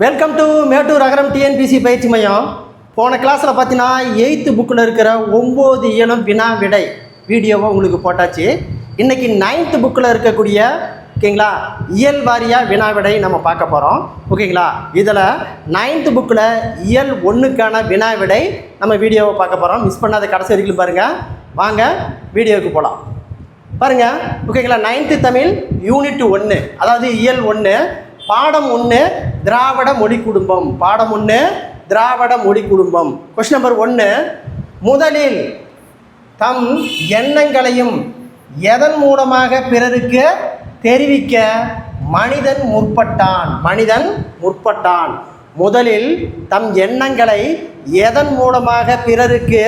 Welcome to Mettur Agaram TNPSC பயிற்சி மையம். போன கிளாஸில் பார்த்தீங்கன்னா 8th புக்கில் இருக்கிற 9 இயலும் வினா விடை வீடியோவை உங்களுக்கு போட்டாச்சு. இன்றைக்கி 9th புக்கில் இருக்கக்கூடிய ஓகேங்களா இயல் வாரியாக வினா விடை நம்ம பார்க்க போகிறோம். ஓகேங்களா, இதில் 9th புக்கில் இயல் 1க்கான வினா விடை நம்ம வீடியோவை பார்க்க போகிறோம். மிஸ் பண்ணாத கடைசி வரைக்கும் பாருங்கள். வாங்க வீடியோவுக்கு போகலாம். பாருங்கள். ஓகேங்களா, 9th தமிழ் யூனிட் 1, அதாவது இயல் 1, பாடம் 1 திராவிட மொழி குடும்பம். பாடம் 1 திராவிட மொழி குடும்பம். கொஸ்டின் நம்பர் 1, முதலில் தம் எண்ணங்களையும் எதன் மூலமாக பிறருக்கு தெரிவிக்க மனிதன் முற்பட்டான். மனிதன் முற்பட்டான். முதலில் தம் எண்ணங்களை எதன் மூலமாக பிறருக்கு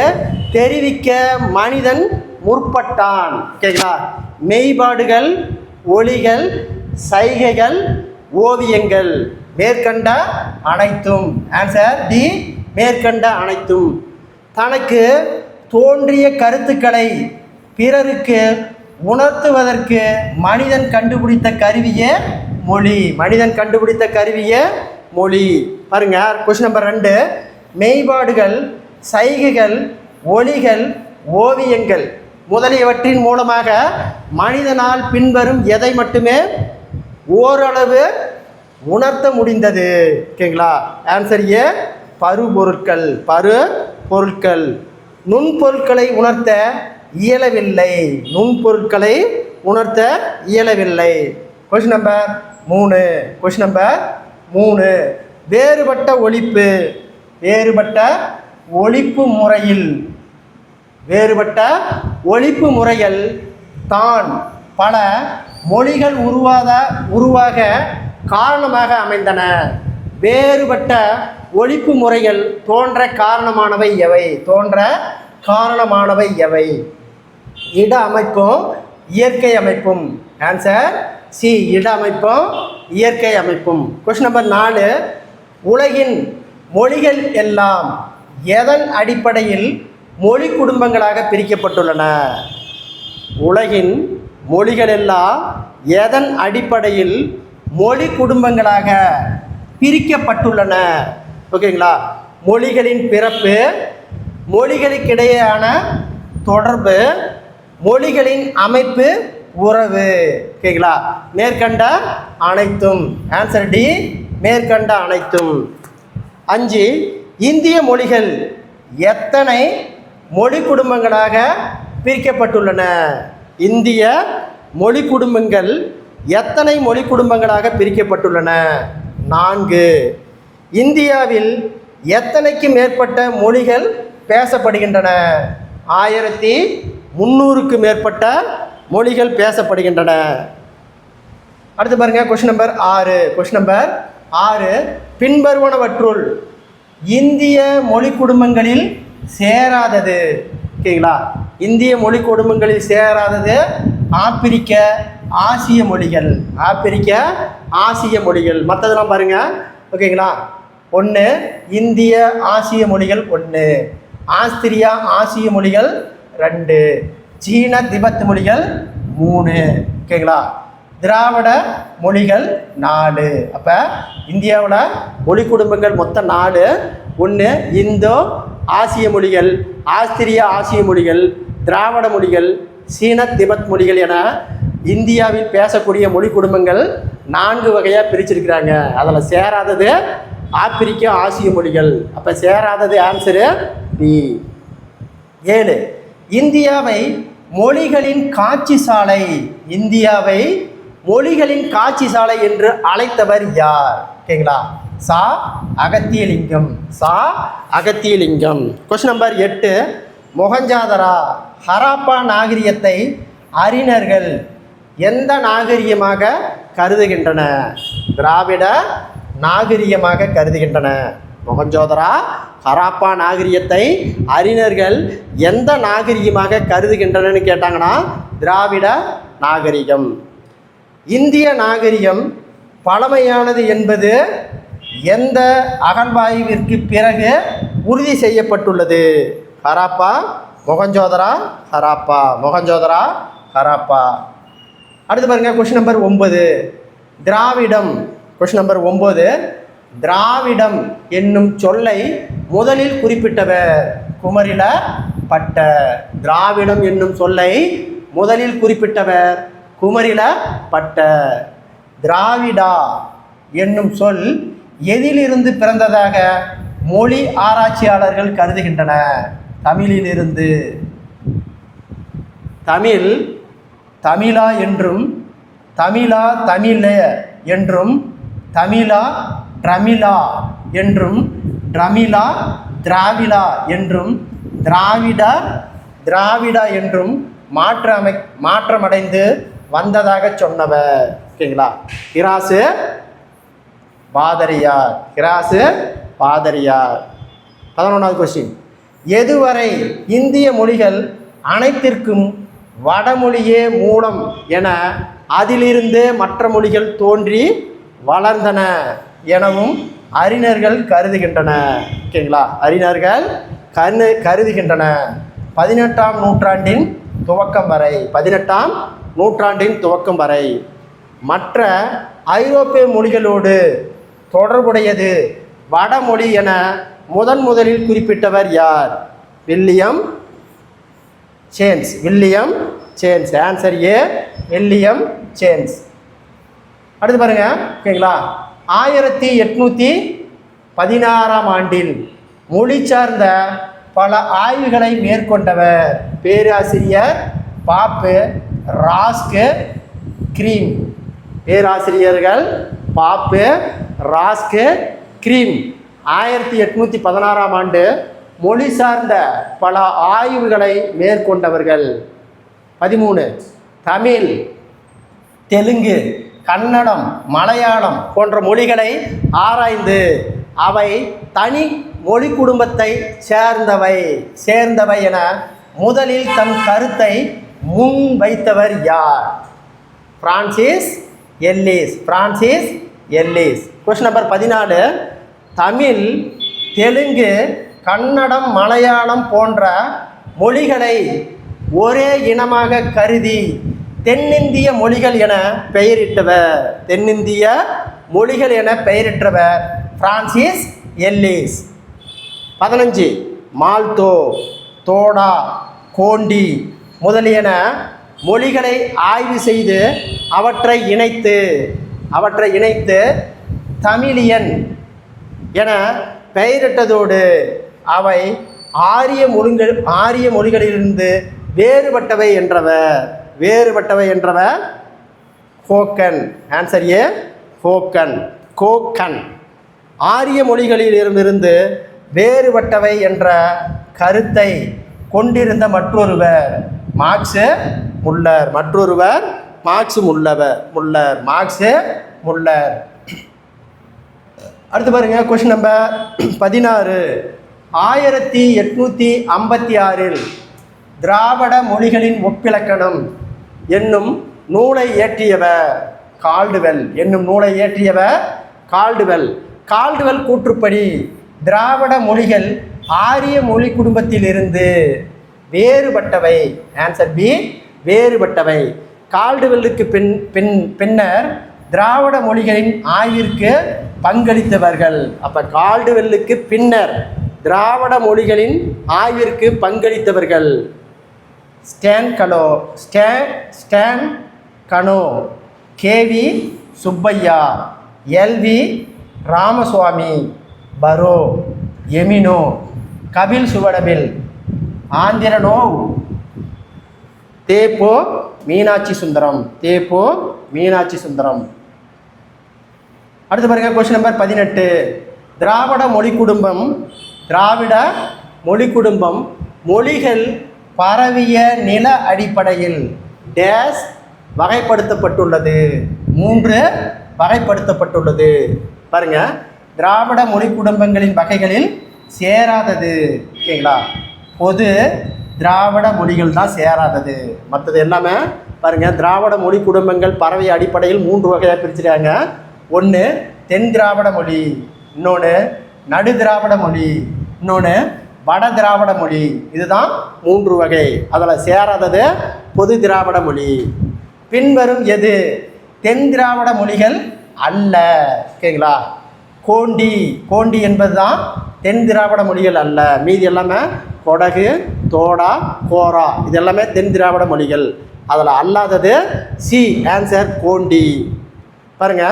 தெரிவிக்க மனிதன் முற்பட்டான். ஓகேங்களா, மெய்பாடுகள், ஒலிகள், சைகைகள், ஓவியங்கள். மேற்கண்ட அனைத்தும். ஆன்சர் டி, மேற்கண்ட அனைத்தும். தனக்கு தோன்றிய கருத்துக்களை பிறருக்கு உணர்த்துவதற்கு மனிதன் கண்டுபிடித்த கருவியே மொழி. மனிதன் கண்டுபிடித்த கருவியே மொழி. பாருங்க. கொஸ்டின் நம்பர் 2, மெய்பாடுகள், சைகைகள், ஒலிகள், ஓவியங்கள் முதலியவற்றின் மூலமாக மனிதனால் பின்வரும் எதை மட்டுமே ஓரளவு உணர்த்த முடிந்தது. ஓகேங்களா, ஆன்சர் ஏ, பருப்பொருட்கள். பொருட்கள். நுண்பொருட்களை உணர்த்த இயலவில்லை. நுண்பொருட்களை உணர்த்த இயலவில்லை. Question number 3. கொஸ்டின் நம்பர் 3, வேறுபட்ட ஒலிப்பு. வேறுபட்ட ஒலிப்பு முறையில். வேறுபட்ட ஒலிப்பு முறைகள் தான் பல மொழிகள் உருவாக காரணமாக அமைந்தன. வேறுபட்ட ஒலிப்பு முறைகள் தோன்ற காரணமானவை எவை? தோன்ற காரணமானவை எவை? இட அமைப்பும் இயற்கை அமைப்பும். ஆன்சர் சி, இட அமைப்பும் இயற்கை அமைப்பும். கொஸ்டின் நம்பர் 4, உலகின் மொழிகள் எல்லாம் எதன் அடிப்படையில் மொழி குடும்பங்களாக பிரிக்கப்பட்டுள்ளன? உலகின் மொழிகள் எல்லாம் எதன் அடிப்படையில் மொழி குடும்பங்களாக பிரிக்கப்பட்டுள்ளன? ஓகேங்களா, மொழிகளின் பிறப்பு, மொழிகளுக்கிடையேயான தொடர்பு, மொழிகளின் அமைப்பு, உறவு. ஓகேங்களா, மேற்கண்ட அனைத்தும். ஆன்சர் டி, மேற்கண்ட அனைத்தும். 5, இந்திய மொழிகள் எத்தனை மொழி குடும்பங்களாக பிரிக்கப்பட்டுள்ளன? இந்திய மொழி குடும்பங்கள் எத்தனை மொழி குடும்பங்களாக பிரிக்கப்பட்டுள்ளன? 4. இந்தியாவில் எத்தனைக்கு மேற்பட்ட மொழிகள் பேசப்படுகின்றன? 1300க்கு மேற்பட்ட மொழிகள் பேசப்படுகின்றன. அடுத்து பாருங்க. Question number 6. கொஸ்டின் நம்பர் 6, பின்வருவனவற்றுள் இந்திய மொழி குடும்பங்களில் சேராதது. ஓகேங்களா, இந்திய மொழி குடும்பங்களில் சேராதது ஆப்பிரிக்க ஆசிய மொழிகள். ஆப்பிரிக்க ஆசிய மொழிகள். மற்றதெல்லாம் பாருங்கள். ஓகேங்களா, 1 இந்திய ஆசிய மொழிகள், 1 ஆஸ்திரியா ஆசிய மொழிகள், 2 சீன திபெத் மொழிகள், 3. ஓகேங்களா, திராவிட மொழிகள் 4. அப்போ இந்தியாவில் மொழி குடும்பங்கள் மொத்தம் 4. 1 இந்தோ ஆசிய மொழிகள், ஆஸ்திரிய ஆசிய மொழிகள், திராவிட மொழிகள், சீன திபெத் மொழிகள் என இந்தியாவில் பேசக்கூடிய மொழி குடும்பங்கள் 4 வகையாக பிரிச்சிருக்கிறாங்க. அதில் சேராதது ஆப்பிரிக்க ஆசிய மொழிகள். அப்போ சேராதது ஆன்சரு பி. 7, இந்தியாவை மொழிகளின் காட்சி சாலை. இந்தியாவை மொழிகளின் காட்சி சாலை என்று அழைத்தவர் யார்? ஓகேங்களா, சா அகத்தியலிங்கம். சா அகத்தியலிங்கம். கொஸ்டின் நம்பர் 8, மொஹஞ்சதாரோ ஹராப்பா நாகரிகத்தை அறிஞர்கள் எந்த நாகரிகமாக கருதுகின்றன? திராவிட நாகரிகமாக கருதுகின்றன. மொஹஞ்சதாரோ ஹராப்பா நாகரிகத்தை அறிஞர்கள் எந்த நாகரிகமாக கருதுகின்றனன்னு கேட்டாங்கன்னா திராவிட நாகரிகம். இந்திய நாகரிகம் பழமையானது என்பது எந்த அகழ்வாய்விற்கு பிறகு உறுதி செய்யப்பட்டுள்ளது? ஹராப்பா, மொஹஞ்சதாரோ, ஹராப்பா. மொஹஞ்சதாரோ, ஹராப்பா. அடுத்து பாருங்க. கொஸ்டின் நம்பர் 9, திராவிடம். கொஸ்டின் நம்பர் 9, திராவிடம் என்னும் சொல்லை முதலில் குறிப்பிட்டவர் குமரில பட்டர். திராவிடம் என்னும் சொல்லை முதலில் குறிப்பிட்டவர் குமரில பட்டர். திராவிடா என்னும் சொல் எதிலிருந்து பிறந்ததாக மொழி ஆராய்ச்சியாளர்கள் கருதுகின்றனர்? தமிழிலிருந்து. தமிழ் தமிழா என்றும், தமிழா தமிழ என்றும், தமிழா ட்ரமிழா என்றும், ட்ரமிழா திராவிடா என்றும், திராவிடா என்றும் மாற்றமடைந்து வந்ததாக சொன்னவர். ஓகேங்களா? கிராசு பாதிரியார். 11வது கொஸ்டின். எதுவரை இந்திய மொழிகள் அனைத்திற்கும் வடமொழியே மூலம் என அதிலிருந்து மற்ற மொழிகள் தோன்றி வளர்ந்தன எனவும் அறிஞர்கள் கருதுகின்றன? ஓகேங்களா? அறிஞர்கள் கருதுகின்றன. 18ஆம் நூற்றாண்டின் துவக்கம் வரை மற்ற ஐரோப்பிய மொழிகளோடு தொடர்புடையது வடமொழி என முதலில் குறிப்பிட்டவர் யார்? William James. Answer A, William James. அடுத்து பாருங்க. ஓகேங்களா? 1816ஆம் ஆண்டில் மொழி சார்ந்த பல ஆய்வுகளை மேற்கொண்டவர் பேராசிரியர் பாப்பு ராஸ்கு கிரீம். பேராசிரியர்கள் பாப்பு ராஸ்கு கிரீம் 1816ஆம் ஆண்டு மொழி சார்ந்த பல ஆய்வுகளை மேற்கொண்டவர்கள். 13. தமிழ், தெலுங்கு, கன்னடம், மலையாளம் போன்ற மொழிகளை ஆராய்ந்து அவை தனி மொழி குடும்பத்தை சேர்ந்தவை என முதலில் தம் கருத்தை முன் வைத்தவர் யார்? Francis Ellis. Question number 14. Tamil, Telugu, Kannada, Malayalam போன்ற மொழிகளை ஒரே இனமாக கருதி தென்னிந்திய மொழிகள் என பெயரிட்டவர் பிரான்சிஸ் எல்லிஸ். 15. மால்தோ, தோடா, கோண்டி முதலியன மொழிகளை ஆய்வு செய்து அவற்றை இணைத்து தமிழியன் என பெயரிட்டதோடு அவை ஆரிய மொழிகளிலிருந்து வேறுபட்டவை என்றவர் கோக்கன். Answer A, கோக்கன். ஆரிய மொழிகளிலிருந்து வேறுபட்டவை என்ற கருத்தை கொண்டிருந்த மற்றொருவர் மார்க்ஸ் முல்லர். அடுத்து பாருங்க. Question number 16. 1856இல் திராவிட மொழிகளின் ஒப்பிலக்கணம் என்னும் நூலை இயற்றியவர் கால்டுவெல் கூற்றுப்படி திராவிட மொழிகள் ஆரிய மொழி குடும்பத்திலிருந்து வேறுபட்டவை. ஆன்சர் பி, வேறுபட்டவை. கால்டுவெல்லுக்கு பின்னர் திராவிட மொழிகளின் ஆய்விற்கு பங்களித்தவர்கள். அப்போ கால்டுவெல்லுக்கு பின்னர் திராவிட மொழிகளின் ஆய்விற்கு பங்களித்தவர்கள் ஸ்டான் கனோ, கேவி சுப்பையா, எல்வி ராமசுவாமி, பரோ, எமினோ, கபில் சுவடபில், ஆந்திரனோவ், தேப்போ மீனாட்சி சுந்தரம். அடுத்து பாருங்க. Question number 18. திராவிட மொழி குடும்பம் மொழிகள் பரவிய நில அடிப்படையில் டேஸ் வகைப்படுத்தப்பட்டுள்ளது. 3 வகைப்படுத்தப்பட்டுள்ளது. பாருங்க. திராவிட மொழி குடும்பங்களின் வகைகளில் சேராதது. ஓகேங்களா? பொது திராவிட மொழிகள் தான் சேராதது. மற்றது எல்லாமே பாருங்க. திராவிட மொழி குடும்பங்கள் பரவிய அடிப்படையில் 3 வகையாக பிரிச்சுட்டாங்க. 1 தென் திராவிட மொழி, இன்னொன்று நடு திராவிட மொழி, இன்னொன்று வட திராவிட மொழி. இதுதான் 3 வகை. அதில் சேராதது பொது திராவிட மொழி. பின்வரும் எது தென் திராவிட மொழிகள் அல்ல? ஓகேங்களா? கோண்டி. கோண்டி என்பது தான் தென் திராவிட மொழிகள் அல்ல. மீதி எல்லாமே கொடகு, தோடா, கோரா, இது எல்லாமே தென் திராவிட மொழிகள். அதில் அல்லாதது சி, ஆன்சர் கோண்டி. பாருங்க,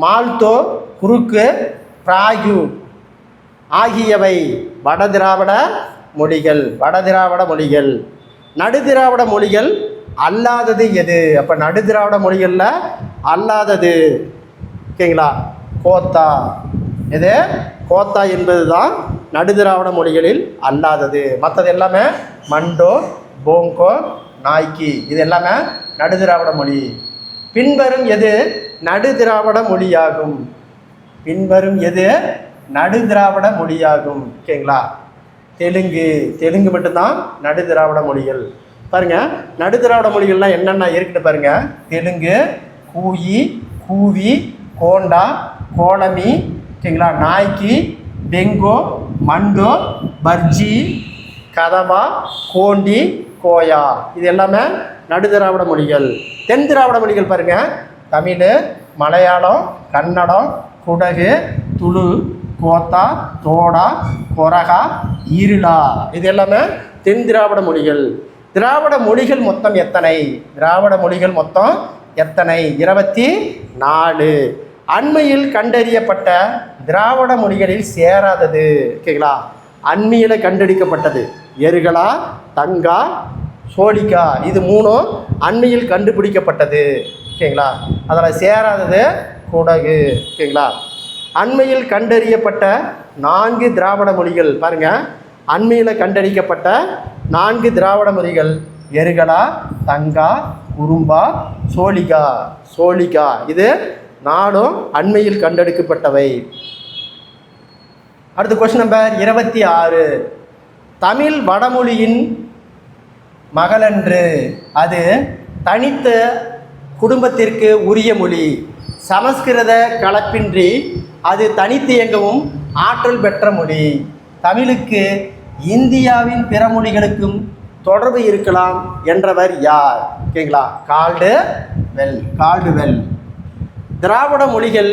மால்தோ, குறுக்கு, பிராகு ஆகியவை வட திராவிட மொழிகள். வட திராவிட மொழிகள். நடு திராவிட மொழிகள் அல்லாதது எது? அப்போ நடு திராவிட மொழிகளில் அல்லாதது ஓகேங்களா, கோத்தா. எது? கோத்தா என்பது தான் நடு திராவிட மொழிகளில் அல்லாதது. மற்றது எல்லாமே மண்டோ, போங்கோ, நாய்க்கி, இது எல்லாமே நடு திராவிட மொழி. பின்வரும் எது நடு திராவிட மொழியாகும்? பின்வரும் எது நடு திராவிட மொழியாகும்? ஓகேங்களா, தெலுங்கு. தெலுங்கு மட்டும்தான் நடு திராவிட மொழிகள். பாருங்கள், நடு திராவிட மொழிகள்லாம் என்னென்ன இருக்குன்னு பாருங்கள். தெலுங்கு, கூயி, கூவி, கோண்டா, கோலமி, ஓகேங்களா, நாய்க்கி, பெங்கோ, மண்டோ, பர்ஜி, கதவா, கோண்டி, கோயா, இது எல்லாமே நடு திராவிட மொழிகள். தென் திராவிட மொழிகள் பாருங்கள். தமிழ், மலையாளம், கன்னடம், குடகு, துளு, கோத்தா, தோடா, கொரகா, ஈருளா, இது எல்லாமே தென் திராவிட மொழிகள். திராவிட மொழிகள் மொத்தம் எத்தனை? திராவிட மொழிகள் மொத்தம் எத்தனை? 24. அண்மையில் கண்டறியப்பட்ட திராவிட மொழிகளில் சேராதது ஓகேங்களா, அண்மையில் கண்டெடுக்கப்பட்டது எருகலா, தங்கா, சோழிக்கா, இது மூணும் அண்மையில் கண்டுபிடிக்கப்பட்டது ஓகேங்களா. அதில் சேராதது குடகு ஓகேங்களா. அண்மையில் கண்டறியப்பட்ட 4 திராவிட மொழிகள் பாருங்கள். அண்மையில் கண்டறியப்பட்ட 4 திராவிட மொழிகள் எருகலா, தங்கா, குறும்பா, சோழிகா. சோழிகா இது 4ம் அண்மையில் கண்டெடுக்கப்பட்டவை. அடுத்த கொஸ்டின் நம்பர் 26. தமிழ் வடமொழியின் மகளன்று. அது தனித்த குடும்பத்திற்கு உரிய மொழி. சமஸ்கிருத கலப்பின்றி அது தனித்து இயங்கவும் ஆற்றல் பெற்ற மொழி. தமிழுக்கு இந்தியாவின் பிற மொழிகளுக்கும் தொடர்பு இருக்கலாம் என்றவர் யார்? ஓகேங்களா, கால்டுவெல். திராவிட மொழிகள்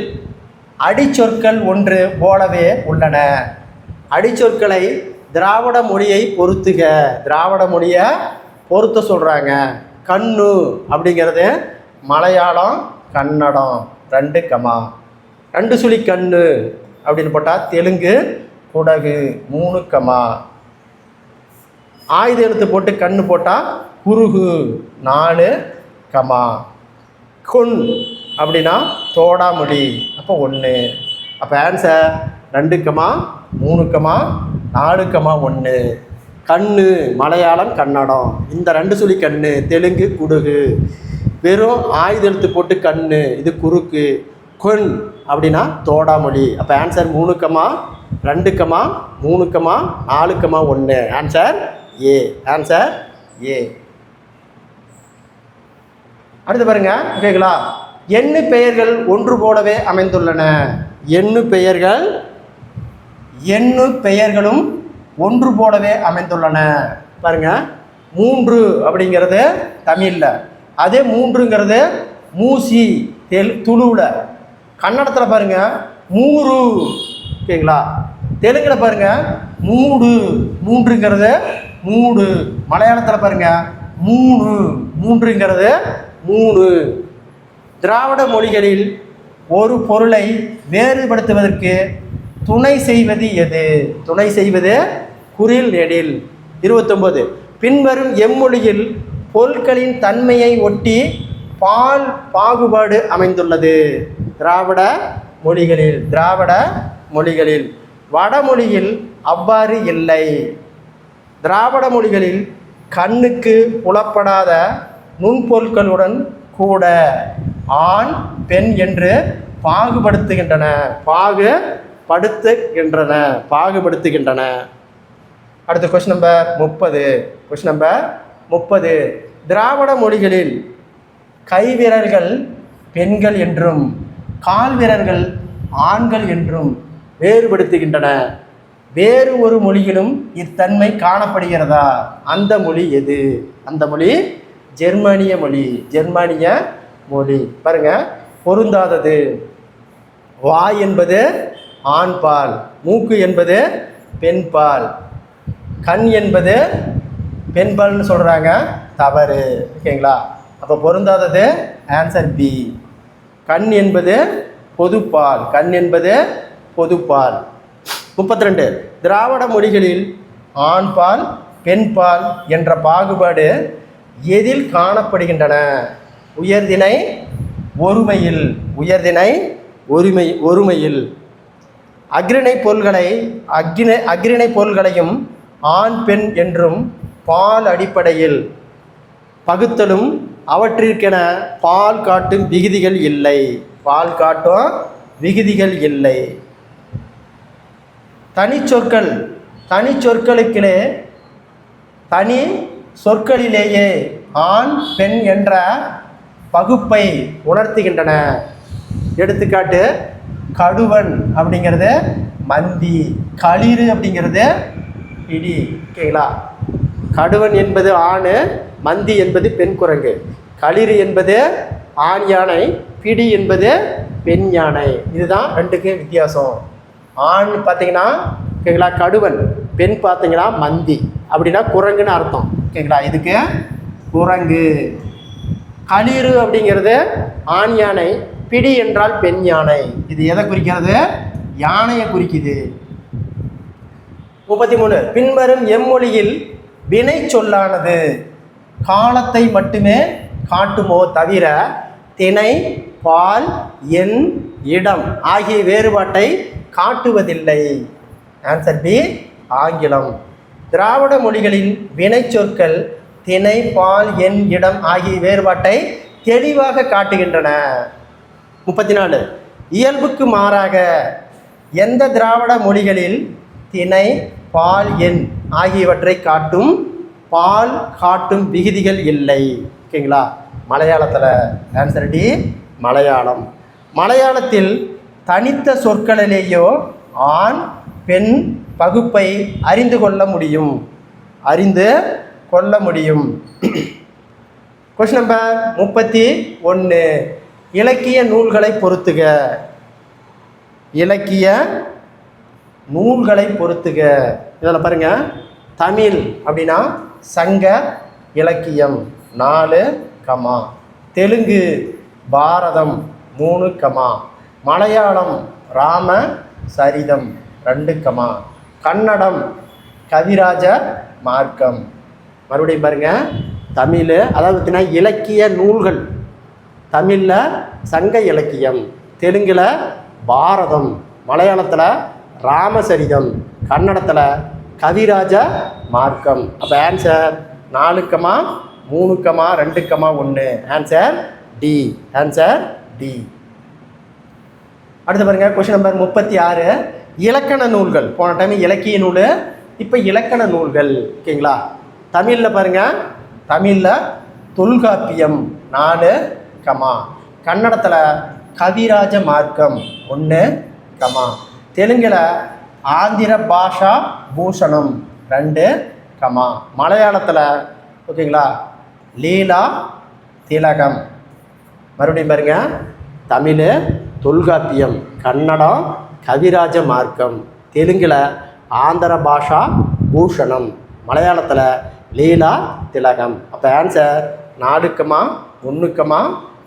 அடிச்சொற்கள் ஒன்று போலவே உள்ளன. அடிச்சொற்களை திராவிட மொழியை பொறுத்துக. திராவிட மொழியை பொறுத்த சொல்கிறாங்க. கண்ணு அப்படிங்கிறது மலையாளம், கன்னடம் 2 கமா. 2 சுழி கண்ணு அப்படின்னு போட்டால் தெலுங்கு, குடகு 3 கமா. ஆயுத எழுத்து போட்டு கண்ணு போட்டால் குருகு 4 கமா. கொன் அப்படின்னா தோடாமொழி, அப்போ 1. அப்போ ஆன்சர் 2 கமா, 3 கமா, 4 கமா 1. கண்ணு மலையாளம், கன்னடம், இந்த 2 சுழி கண்ணு தெலுங்கு, குடுகு. வெறும் ஆயுத எழுத்து போட்டு கண்ணு, இது குறுக்கு. கொன் அப்படின்னா தோடாமொழி. அப்போ answer 3 comma, 2 comma, 3 comma, 4 comma 1. Answer A. Answer A. அடுத்து பாருங்க ஓகேங்களா. எண்ணு பெயர்கள் ஒன்று போலவே அமைந்துள்ளன. எண்ணு பெயர்களும் ஒன்று போலவே அமைந்துள்ளன. பாருங்க, 3 அப்படிங்கிறது தமிழில், அதே 3ங்கிறது மூசி துளுவில். கன்னடத்தில் பாருங்க 3 ஓகேங்களா. தெலுங்கில் பாருங்க 3ங்கிறது 3. மலையாளத்தில் பாருங்க 3ங்கிறது 3. திராவிட மொழிகளில் ஒரு பொருளை வேறுபடுத்துவதற்கு துணை செய்வது எது? துணை செய்வது குறில் நெடில். 29. பின்வரும் எம்மொழியில் பொருட்களின் தன்மையை ஒட்டி பால் பாகுபாடு அமைந்துள்ளது. திராவிட மொழிகளில். வடமொழியில் அவ்வாறு இல்லை. திராவிட மொழிகளில் கண்ணுக்கு புலப்படாத நுண்பொருட்களுடன் கூட ஆண், பெண் என்று பாகுபடுத்துகின்றன. அடுத்த கொஸ்டின் நம்பர் 30. திராவிட மொழிகளில் கைவிரல்கள் பெண்கள் என்றும் கால் விரல்கள் ஆண்கள் என்றும் வேறுபடுத்துகின்றன. வேறு ஒரு மொழியிலும் இத்தன்மை காணப்படுகிறதா? அந்த மொழி எது? அந்த மொழி ஜெர்மானிய மொழி. பாருங்க, பொருந்தாதது. வா என்பது ஆண்பால். மூக்கு என்பது பெண்பால். கண் என்பது பெண்பால்னு சொல்கிறாங்க, தவறு. ஓகேங்களா? அப்போ பொருந்தாதது ஆன்சர் பி. கண் என்பது பொதுப்பால். கண் என்பது பொதுப்பால். 32 திராவிட மொழிகளில் ஆண்பால் பெண்பால் என்ற பாகுபாடு எதில் காணப்படுகின்றன? உயர்திணை ஒருமையில். உயர்திணை ஒருமையில். அஃறிணை பொருள்களையும் ஆண் பெண் என்றும் பால் அடிப்படையில் பகுத்தலும் அவற்றிற்கென பால் காட்டும் விகுதிகள் இல்லை. பால் காட்டும் விகுதிகள் இல்லை. தனிச்சொற்களுக்கிலே தனி சொற்களிலேயே ஆண் பெண் என்ற பகுப்பை உணர்த்துகின்றன. எடுத்துக்காட்டு, கடுவன் அப்படிங்கிறது மந்தி, களிறு அப்படிங்கிறது பிடி. ஓகேங்களா? கடுவன் என்பது ஆண், மந்தி என்பது பெண் குரங்கு, களிறு என்பது ஆண் யானை, பிடி என்பது பெண் யானை. இதுதான் ரெண்டுக்கு வித்தியாசம். ஆண் பார்த்தீங்கன்னா ஓகேங்களா கடுவன், பெண் பார்த்தீங்கன்னா மந்தி, அப்படின்னா குரங்குன்னு அர்த்தம். ஓகேங்களா? இதுக்கு குரங்கு. களிறு அப்படிங்கிறது ஆண் யானை, பிடி என்றால் பெண் யானை. இது எதை குறிக்கிறது? யானையை குறிக்குது. 33 பின்வரும் எம்மொழியில் வினை சொல்லானது காலத்தை மட்டுமே காட்டுமோ தவிர திணை, பால், எண், இடம் ஆகிய வேறுபாட்டை காட்டுவதில்லை. ஆன்சர் பி ஆங்கிலம். திராவிட மொழிகளின் வினை சொற்கள் திணை, பால், எண், இடம் ஆகிய வேறுபாட்டை தெளிவாக காட்டுகின்றன. 34 இயல்புக்கு மாறாக எந்த திராவிட மொழிகளில் திணை, பால், எண் ஆகியவற்றை காட்டும் பால் காட்டும் விகுதிகள் இல்லை? ஓகேங்களா? மலையாளத்தில். Answer D Malayalam. மலையாளத்தில் தனித்த சொற்களிலேயோ ஆண் பெண் பகுப்பை அறிந்து கொள்ள முடியும். கொஸ்டின் நம்பர் 31 இலக்கிய நூல்களை பொறுத்துக. இலக்கிய நூல்களை பொறுத்துக. இதில் பாருங்க, தமிழ் அப்படின்னா சங்க இலக்கியம் 4 கமா, தெலுங்கு பாரதம் 3 கமா, மலையாளம் ராம சரிதம் 2 கமா, கன்னடம் கவிராஜ மார்க்கம். மறுபடியும் பாருங்க, தமிழ் அதாவது பார்த்தீங்கன்னா இலக்கிய நூல்கள். தமிழில் சங்க இலக்கியம், தெலுங்கில் பாரதம், மலையாளத்தில் ராமசரிதம், கன்னடத்தில் கவிராஜ மார்க்கம். அப்போ answer 4 comma 3 comma 2 comma 1. Answer D. Answer D. அடுத்து பாருங்க, கொஸ்டின் நம்பர் 36 இலக்கண நூல்கள். போன டைம் இலக்கிய நூல், இப்போ இலக்கண நூல்கள். ஓகேங்களா? தமிழில் பாருங்க, தமிழில் தொல்காப்பியம் 4 கமா, கன்னடத்தில் கவிராஜ மார்க்கம் 1 கமா, தெலுங்கில் ஆந்திர பாஷா பூஷணம் 2 கமா, மலையாளத்தில் ஓகேங்களா லீலா திலகம். மறுபடியும் பாருங்க, தமிழ் தொல்காப்பியம், கன்னடம் கவிராஜ மார்க்கம், தெலுங்கில் ஆந்திர பாஷா பூஷணம், மலையாளத்தில் லீலா திலகம். அப்போ answer 4 comma 1 comma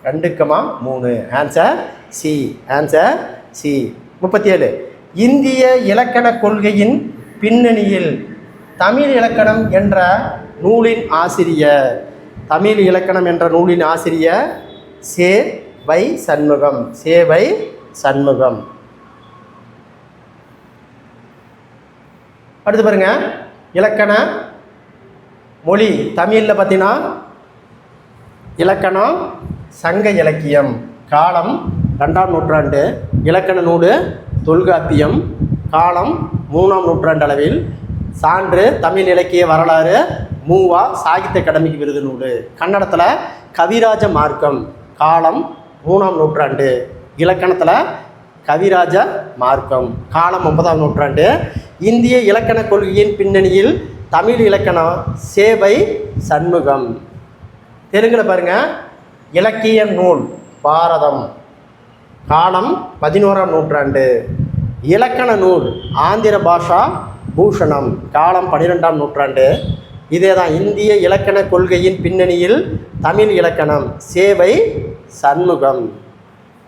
2 comma 3. Answer C. Answer C. 37 இந்திய இலக்கண கொள்கையின் பின்னணியில் தமிழ் இலக்கணம் என்ற நூலின் ஆசிரியர். தமிழ் இலக்கணம் என்ற நூலின் ஆசிரியர் சே வை சண்முகம். சே வை சண்முகம். அடுத்து பாருங்க, இலக்கண மொழி தமிழில் பார்த்தீங்கன்னா இலக்கணம் சங்க இலக்கியம், காலம் 2ஆம் நூற்றாண்டு, இலக்கண நூல் தொல்காப்பியம், காலம் 3ஆம் நூற்றாண்டு அளவில், சான்று தமிழ் இலக்கிய வரலாறு, மூவா சாகித்ய அகாடமிக்கு விருது நூல். கன்னடத்தில் கவிராஜ மார்க்கம், காலம் 3ஆம் நூற்றாண்டு, இலக்கணத்தில் கவிராஜ மார்க்கம், காலம் 9ஆம் நூற்றாண்டு. இந்திய இலக்கண கொள்கையின் பின்னணியில் தமிழ் இலக்கணம் சேவை சண்முகம். தெலுங்கில் பாருங்கள், இலக்கிய நூல் பாரதம், காலம் 11ஆம் நூற்றாண்டு, இலக்கண நூல் ஆந்திர பாஷா பூஷணம், காலம் 12ஆம் நூற்றாண்டு. இதே தான் இந்திய இலக்கண கொள்கையின் பின்னணியில் தமிழ் இலக்கணம், சேவை சண்முகம்.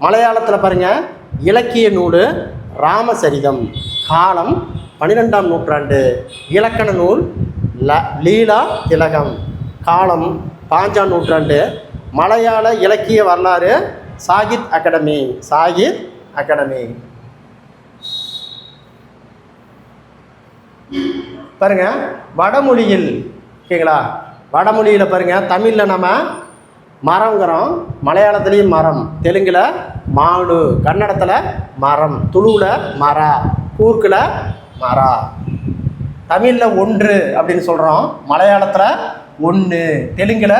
மலையாளத்தில் பாருங்கள், இலக்கிய நூல் ராமசரிதம், காலம் 12ஆம் நூற்றாண்டு. இலக்கண நூல் லீலா திலகம், காலம் 5ஆம் நூற்றாண்டு. மலையாள இலக்கிய வரலாறு சாகித் அகாடமி. பாருங்க, வடமொழியில் ஓகேங்களா, வடமொழியில் பாருங்கள், தமிழில் நம்ம மரங்கிறோம், மலையாளத்துலேயும் மரம், தெலுங்கில் மாடு, கன்னடத்தில் மரம், துளுவில் மரா, கூர்க்கில் மரா. தமிழில் ஒன்று அப்படின்னு சொல்கிறோம், மலையாளத்தில் ஒன்று, தெலுங்கில்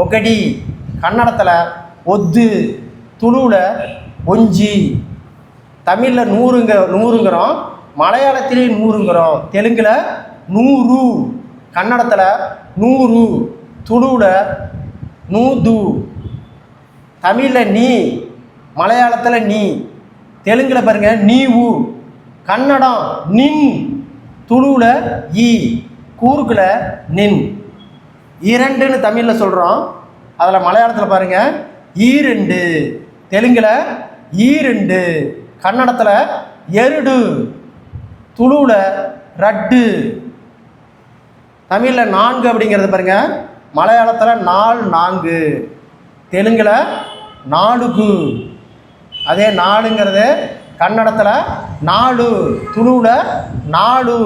ஒகடி, கன்னடத்தில் ஒத்து, துளுவில் ஒஞ்சி. தமிழில் நூறுங்கிறோம், மலையாளத்திலேயும் நூறுங்கிறோம், தெலுங்கில் நூறு, கன்னடத்தில் நூறு, துளுவில் நூது. தமிழில் நீ, மலையாளத்தில் நீ, தெலுங்கில் பாருங்கள் நீவு, கன்னடம் நின், துளுவில் ஈ, கூர்க்கில் நின். இரண்டுன்னு தமிழில் சொல்கிறோம், அதில் மலையாளத்தில் பாருங்கள் ஈரெண்டு, தெலுங்கில் ஈரெண்டு, கன்னடத்தில் எருடு, துளுவில் ரட்டு. தமிழில் நான்கு அப்படிங்கிறது பாருங்கள், மலையாளத்தில் நான்கு, தெலுங்கில் நாடுகு. அதே நாலுங்கிறது கன்னடத்தில் நாலு, துளுவில் நாலு.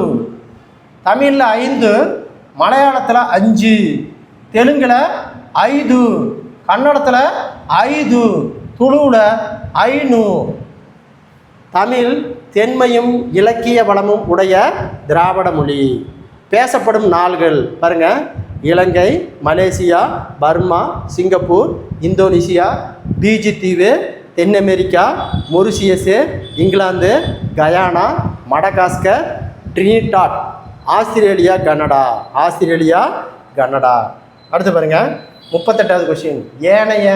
தமிழில் ஐந்து, மலையாளத்தில் அஞ்சு, தெலுங்கில் ஐது, கன்னடத்தில் ஐது, துளுவில் ஐநூ. தமிழ் தென்மையும் இலக்கிய வளமும் உடைய திராவிட மொழி. பேசப்படும் நாடுகள் பாருங்கள், Ilangai, Malaysia, Burma, Singapore, Indonesia, Fiji தீவு, தென் America, Mauritius, England, Guyana, Madagascar, Trinidad, Australia, Canada. அடுத்து பாருங்கள், 38வது கொஸ்டின். ஏனைய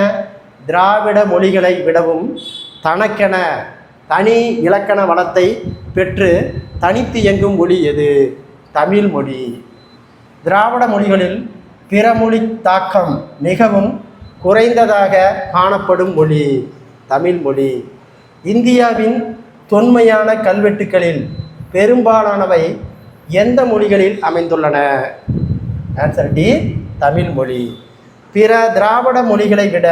திராவிட மொழிகளை விடவும் தனக்கென தனி இலக்கண வளத்தை பெற்று தனித்து இயங்கும் மொழி எது? தமிழ் மொழி. திராவிட மொழிகளில் பிற மொழி தாக்கம் மிகவும் குறைந்ததாக காணப்படும் மொழி தமிழ் மொழி. இந்தியாவின் தொன்மையான கல்வெட்டுக்களில் பெரும்பாலானவை எந்த மொழிகளில் அமைந்துள்ளன? ஆன்சர் டி, தமிழ் மொழி. பிற திராவிட மொழிகளை விட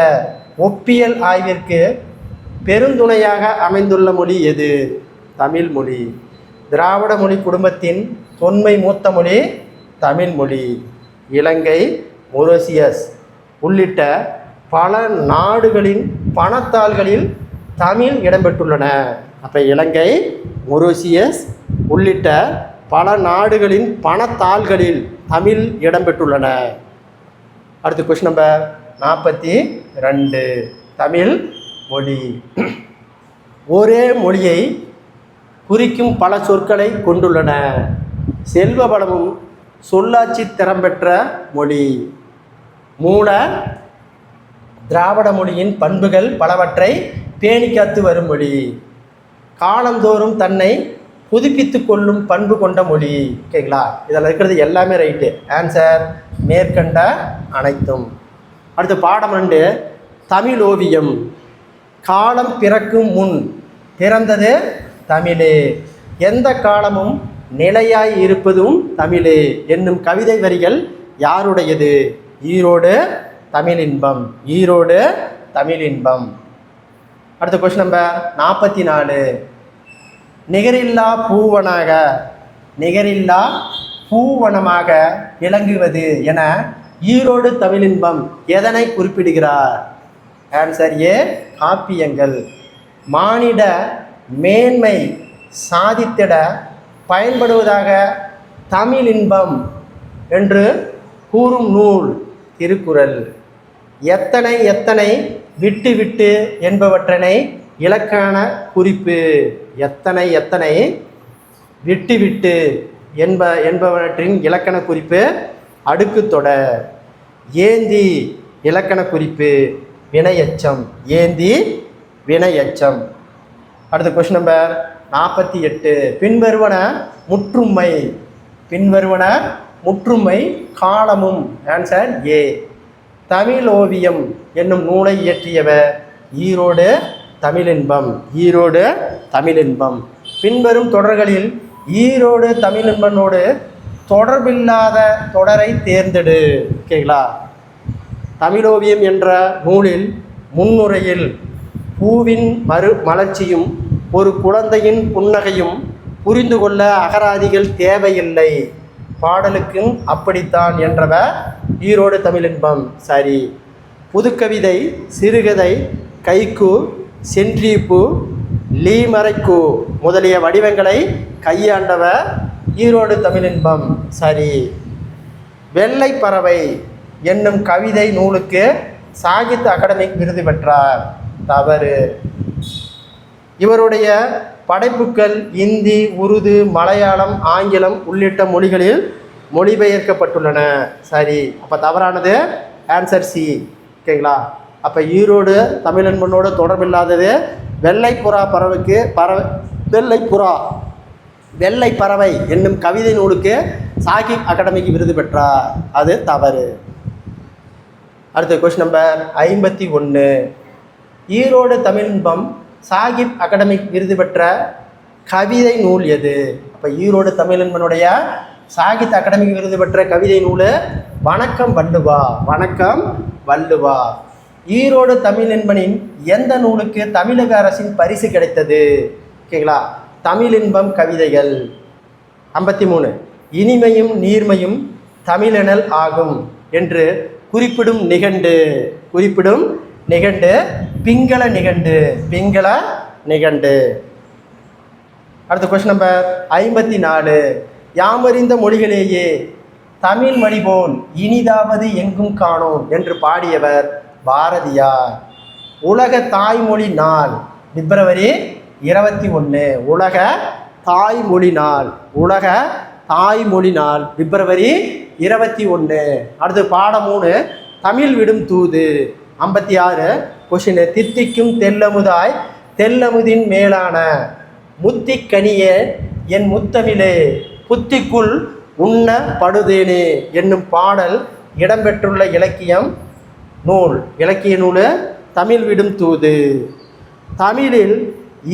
ஒப்பியல் ஆய்விற்கு பெருந்துணையாக அமைந்துள்ள மொழி எது? தமிழ் மொழி. திராவிட மொழி குடும்பத்தின் தொன்மை மூத்த மொழி தமிழ் மொழி. இலங்கை, மொரிஷியஸ் உள்ளிட்ட பல நாடுகளின் பணத்தாள்களில் தமிழ் இடம்பெற்றுள்ளன. அப்போ இலங்கை, மொரிஷியஸ் உள்ளிட்ட பல நாடுகளின் பணத்தாள்களில் தமிழ் இடம்பெற்றுள்ளன. அடுத்த கொஸ்டின் நம்பர் 42. தமிழ் மொழி. ஒரே மொழியை குறிக்கும் பல சொற்களை கொண்டுள்ளன. செல்வ வளமும் சொல்லாட்சி திறம் பெற்ற மொழி. மூல திராவிட மொழியின் பண்புகள் பலவற்றை பேணி காத்து வரும் மொழி. காலந்தோறும் தன்னை புதுப்பித்து கொள்ளும் பண்பு கொண்ட மொழி. ஓகேங்களா? இதில் இருக்கிறது எல்லாமே ரைட்டு. ஆன்சர் மேற்கண்ட அனைத்தும். அடுத்து பாடம் 2, தமிழ் ஓவியம். காலம் பிறக்கும் முன் பிறந்தது தமிழே, எந்த காலமும் நிலையாய் இருப்பதும் தமிழே என்னும் கவிதை வரிகள் யாருடையது? ஈரோடு தமிழின்பம். ஈரோடு தமிழின்பம். அடுத்த கொஸ்டின் நம்பர் 44. நிகரில்லா பூவனாக, நிகரில்லா பூவனமாக விளங்குவது என ஈரோடு தமிழின்பம் எதனை குறிப்பிடுகிறார்? ஆன்சர் ஏ, காப்பியங்கள். மானிட மேன்மை சாதித்திட பயன்படுவதாக தமிழின்பம் என்று கூறும் நூல் திருக்குறள். எத்தனை எத்தனை விட்டு விட்டு என்பவற்றனை இலக்கண குறிப்பு. எத்தனை எத்தனை விட்டு விட்டு என்பவற்றின் இலக்கண குறிப்பு அடுக்கு தொடர். ஏந்தி இலக்கண குறிப்பு வினையெச்சம். ஏந்தி வினையெச்சம். அடுத்த கொஸ்டின் நம்பர் 48. பின்வருவன முற்றுமை. பின்வருவன முற்றுமை காலமும். Answer A. தமிழோவியம் என்னும் நூலை இயற்றியவர் ஈரோடு தமிழின்பம். ஈரோடு தமிழின்பம். பின்வரும் தொடர்களில் ஈரோடு தமிழின்பனோடு தொடர்பில்லாத தொடரை தேர்ந்தெடு. ஓகேங்களா? தமிழோவியம் என்ற நூலில் முன்னுரையில் பூவின் மலர்ச்சியும் ஒரு குழந்தையின் புன்னகையும் புரிந்து கொள்ள அகராதிகள் தேவையில்லை, பாடலுக்கும் அப்படித்தான் என்றவர் ஈரோடு தமிழின்பம். சரி. புதுக்கவிதை, சிறுகதை, கைக்கு, சென்றீப்பு, லீமறைக்கு முதலிய வடிவங்களை கையாண்டவர் ஈரோடு தமிழின்பம். சரி. வெள்ளை பறவை என்னும் கவிதை நூலுக்கு சாகித்ய அகாடமிக் விருது பெற்றார். தவறு. இவருடைய படைப்புக்கள் இந்தி, உருது, மலையாளம், ஆங்கிலம் உள்ளிட்ட மொழிகளில் மொழிபெயர்க்கப்பட்டுள்ளன. சரி. அப்போ தவறானது ஆன்சர் சி. ஓகேங்களா? அப்போ ஈரோடு தமிழன்பனோடு தொடர்பில்லாதது வெள்ளைப்புறா பறவைக்கு வெள்ளை பறவை என்னும் கவிதை நூலுக்கு சாகித்ய அகாடமிக்கு விருது பெற்றார். அது தவறு. அடுத்த கொஸ்டின் நம்பர் 51. ஈரோடு தமிழின்பம் சாகித்ய அகாடமிக் விருது பெற்ற கவிதை நூல் எது? அப்போ ஈரோடு தமிழின்பனுடைய சாகித்ய அகாடமிக் விருது பெற்ற கவிதை நூல் வணக்கம் வள்ளுவா. வணக்கம் வள்ளுவா. ஈரோடு தமிழின்பனின் எந்த நூலுக்கு தமிழக அரசின் பரிசு கிடைத்தது? ஓகேங்களா? தமிழின்பம் கவிதைகள். 53. இனிமையும் நீர்மையும் தமிழெனல் ஆகும் என்று குறிப்பிடும் நிகண்டு பிங்கள நிகண்டு. அடுத்த கொஸ்டின் நம்பர் 54. யாமறிந்த மொழிகளேயே தமிழ் மொழி போல் இனிதாவது எங்கும் காணோம் என்று பாடியவர் பாரதியார். உலக தாய்மொழி நாள் பிப்ரவரி 21. உலக தாய்மொழி நாள் பிப்ரவரி 21. அடுத்து பாடம் 3 தமிழ் விடும் தூது. 56. கொஷின். தித்திக்கும் தெல்லமுதின் மேலான முத்திக்கனியே என் முத்தமிழே புத்திக்குள் உண்ண படுதேனே என்னும் பாடல் இடம்பெற்றுள்ள இலக்கிய நூல் தமிழ் விடும் தூது. தமிழில்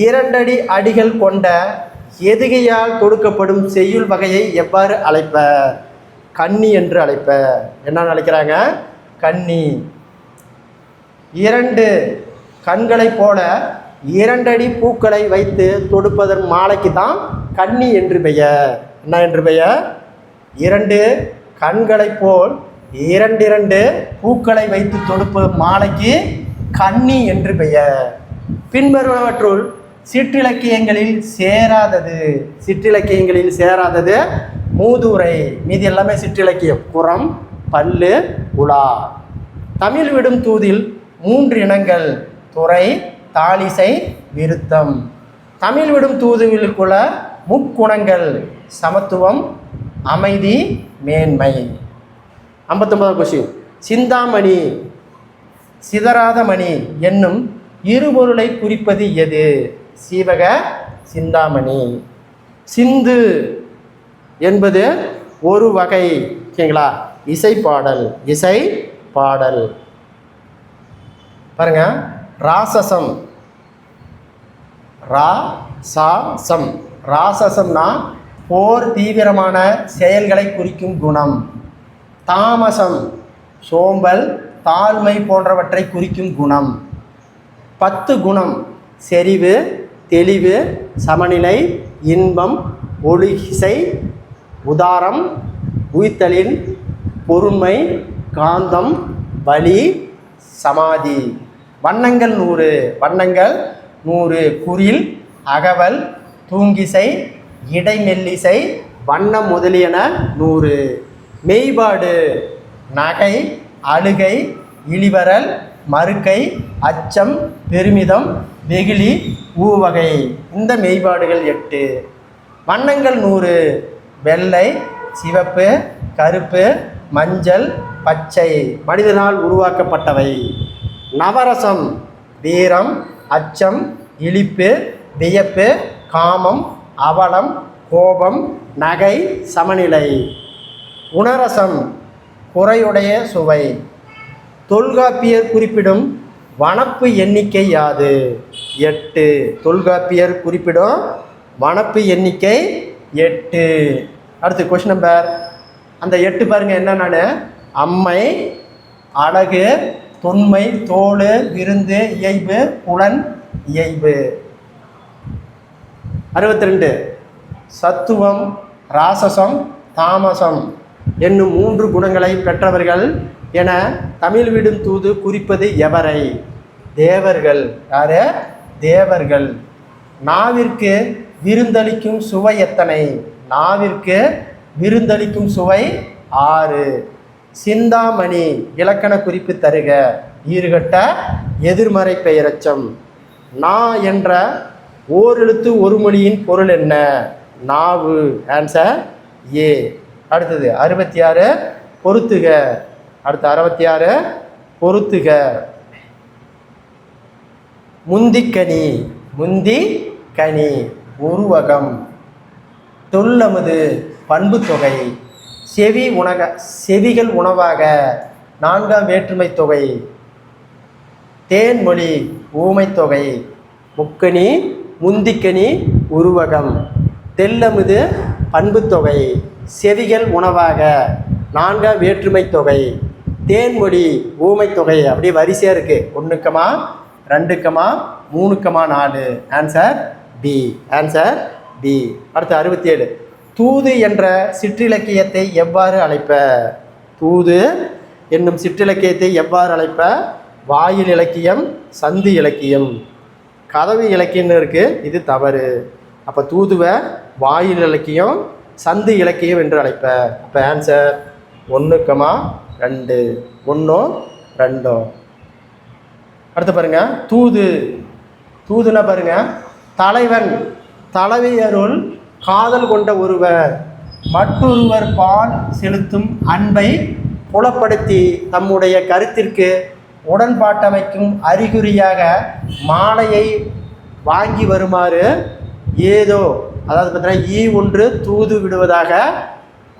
2 அடிகள் கொண்ட எதுகையால் கொடுக்கப்படும் செய்யுள் வகையை எவ்வாறு அழைப்பர்? கன்னி என்று அழைப்பர். என்னன்னு அழைக்கிறாங்க? கன்னி. 2 கண்களைப் போல 2 அடி பூக்களை வைத்து தொடுப்பதன் மாலைக்கு தான் கன்னி என்று பெயர். என்ன என்று பெயர்? 2 கண்களைப் போல் 2 பூக்களை வைத்து தொடுப்பதன் மாலைக்கு கன்னி என்று பெயர். பின்வருவனவற்றுள் சிற்றிலக்கியங்களில் சேராதது மூதுரை. மீதி எல்லாமே சிற்றிலக்கியம். புறம், பல்லு, உலா. தமிழ் விடும் தூதில் 3 இனங்கள்: துறை, தாளிசை, விருத்தம். தமிழ் விடும் தூதுவிலுக்குள்ள முக்குணங்கள்: சமத்துவம், அமைதி, மேன்மை. 59 கொஸ்டின். சிந்தாமணி, சிதறாத மணி என்னும் இருபொருளை குறிப்பது எது? சீவக சிந்தாமணி. சிந்து என்பது ஒரு வகை. ஓகேங்களா? இசைப்பாடல். பாருங்க. ராசசம்னா போர் தீவிரமான செயல்களை குறிக்கும் குணம். தாமசம் சோம்பல், தாழ்மை போன்றவற்றை குறிக்கும் குணம். 10 குணம்: செறிவு, தெளிவு, சமநிலை, இன்பம், ஒழுகிசை, உதாரம், உய்த்தலின், பொறுமை, காந்தம், வலி, சமாதி. வண்ணங்கள் 100: குறில், அகவல், தூங்கிசை, இடைமெல்லிசை, வண்ணம் முதலியன 100. மெய்பாடு: நகை, அழுகை, இளிவரல், மறுக்கை, அச்சம், பெருமிதம், வெகுளி, ஊவகை. இந்த மெய்பாடுகள் 8. வண்ணங்கள் 100: வெள்ளை, சிவப்பு, கருப்பு, மஞ்சள், பச்சை. மனிதனால் உருவாக்கப்பட்டவை. நவரசம்: வீரம், அச்சம், இளிப்பு, வியப்பு, காமம், அவலம், கோபம், நகை, சமநிலை. உணரசம் குறையுடைய சுவை. தொல்காப்பியர் குறிப்பிடும் வனப்பு எண்ணிக்கை யாது? 8. தொல்காப்பியர் குறிப்பிடும் வனப்பு எண்ணிக்கை 8. அடுத்து கொஸ்டின் நம்பர் அந்த 8 பாருங்கள் என்னென்னு. அம்மை, அழகு, தொன்மை, தோல், விருந்து, இயைபு, புலன், இயைபு. 62. சத்துவம், ராசசம், தாமசம் என்னும் 3 குணங்களை பெற்றவர்கள் என தமிழ் விடும் தூது குறிப்பது எவரை? தேவர்கள். யாரு? தேவர்கள். நாவிற்கு விருந்தளிக்கும் சுவை எத்தனை? நாவிற்கு விருந்தளிக்கும் சுவை 6. சிந்தாமணி இலக்கண குறிப்பு தருக. ஈறுகட்ட எதிர்மறை பெயரச்சம். நா என்ற ஓரெழுத்து ஒரு மொழியின் பொருள் என்ன? நாவு. Answer A. அடுத்தது 66. பொறுத்துக. அடுத்து 66. பொறுத்துக. முந்திக்கனி. முந்தி கனி உருவகம். தொல்லமுது பண்பு தொகை. செவிகள் உணவாக 4ஆம் வேற்றுமை தொகை. தேன்மொழி ஊமை தொகை. முக்கனி, முந்திக்கனி உருவகம். தெல்லமுது பண்பு தொகை. செவிகள் உணவாக 4ஆம் வேற்றுமை தொகை. தேன்மொழி ஊமை தொகை. அப்படியே வரிசையாக இருக்குது. 1, 2, 3, 4. Answer B. Answer B. அடுத்து 67. தூது என்ற சிற்றிலக்கியத்தை எவ்வாறு அழைப்ப? தூது என்னும் சிற்றிலக்கியத்தை எவ்வாறு அழைப்ப? வாயில் இலக்கியம், சந்து இலக்கியம், கதவு இலக்கியம்னு இருக்குது. இது தவறு. அப்போ தூதுவை வாயில் இலக்கியம், சந்து இலக்கியம் என்று அழைப்ப. அப்போ ஆன்சர் 1, 2. 1, 2. அடுத்து பாருங்கள். தூது. தூதுன்னா பாருங்கள். தலைவன் தலைவியருள் காதல் கொண்ட ஒருவர் மற்றொருவர் பால் செலுத்தும் அன்பை புலப்படுத்தி தம்முடைய கருத்திற்கு உடன்பாட்டமைக்கும் அறிகுறியாக மாலையை வாங்கி வருமாறு ஏதோ, அதாவது பார்த்தீங்கன்னா ஒன்று தூது விடுவதாக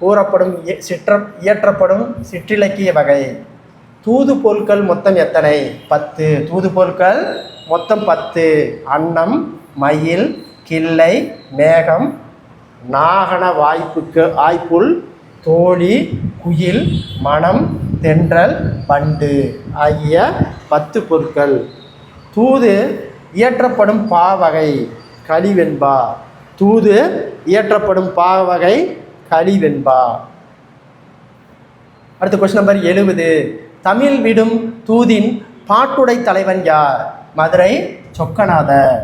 கூறப்படும் இயற்றப்படும் சிற்றிலக்கிய வகை. தூது பொருட்கள் மொத்தம் எத்தனை? 10. தூது பொருட்கள் மொத்தம் 10. அன்னம், மயில், கிள்ளை, மேகம், நாகன வாய்ப்புல், தோழி, குயில், மணம், தென்றல், பண்டு ஆகிய 10 பொருட்கள். தூது இயற்றப்படும் பாவகை கலிவெண்பா. தூது இயற்றப்படும் பாவகை கலிவெண்பா. அடுத்த கொஸ்டின் நம்பர் 70. தமிழ் விடும் தூதின் பாட்டுடை தலைவன் யார்? மதுரை சொக்கநாதர்.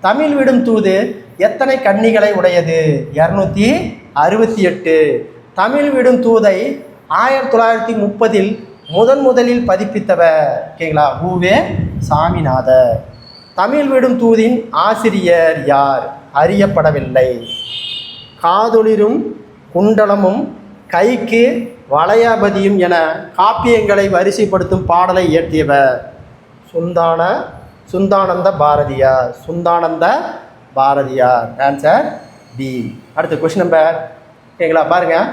தமிழ் விடும் தூது எத்தனை கன்னிகளை உடையது? 268. தமிழ் விடும் தூதை 1930 முதலில் பதிப்பித்தவர் ஓகேங்களா? ஊவே சாமிநாதர். தமிழ் விடும் தூதின் ஆசிரியர் யார்? அறியப்படவில்லை. காதொளிரும் குண்டலமும் கைக்கு வளையாபதியும் என காப்பியங்களை வரிசைப்படுத்தும் பாடலை இயற்றியவர் சுந்தானந்த பாரதியார். சுந்தானந்த பாரதியார். Answer B. அடுத்த கொஸ்டின் நம்பர் ஓகேங்களா பாருங்கள்.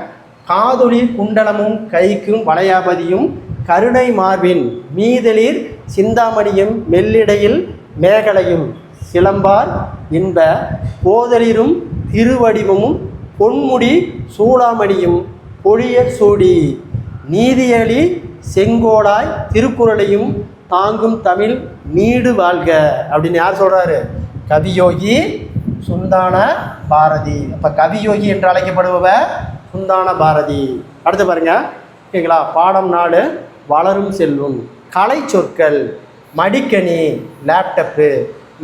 காதொளி குண்டலமும் கைக்கும் வளையாபதியும் கருணை மார்பின் மீதலில் சிந்தாமணியும் மெல்லிடையில் மேகலையும் சிலம்பார் இன்ப போதலிரும் திருவடிவமும் பொன்முடி சூளாமணியும் பொழிய சூடி நீதியலி செங்கோடாய் திருக்குறளையும் தாங்கும் தமிழ் நீடு வாழ்க அப்படின்னு யார் சொல்கிறாரு? கவியோகி சுந்தான பாரதி. அப்போ கவியோகி என்று அழைக்கப்படுபவர் சுந்தான பாரதி. அடுத்து பாருங்க ஓகேங்களா. பாடம் 4 வளரும் செல்வம். கலை சொற்கள் மடிக்கணி லேப்டப்பு,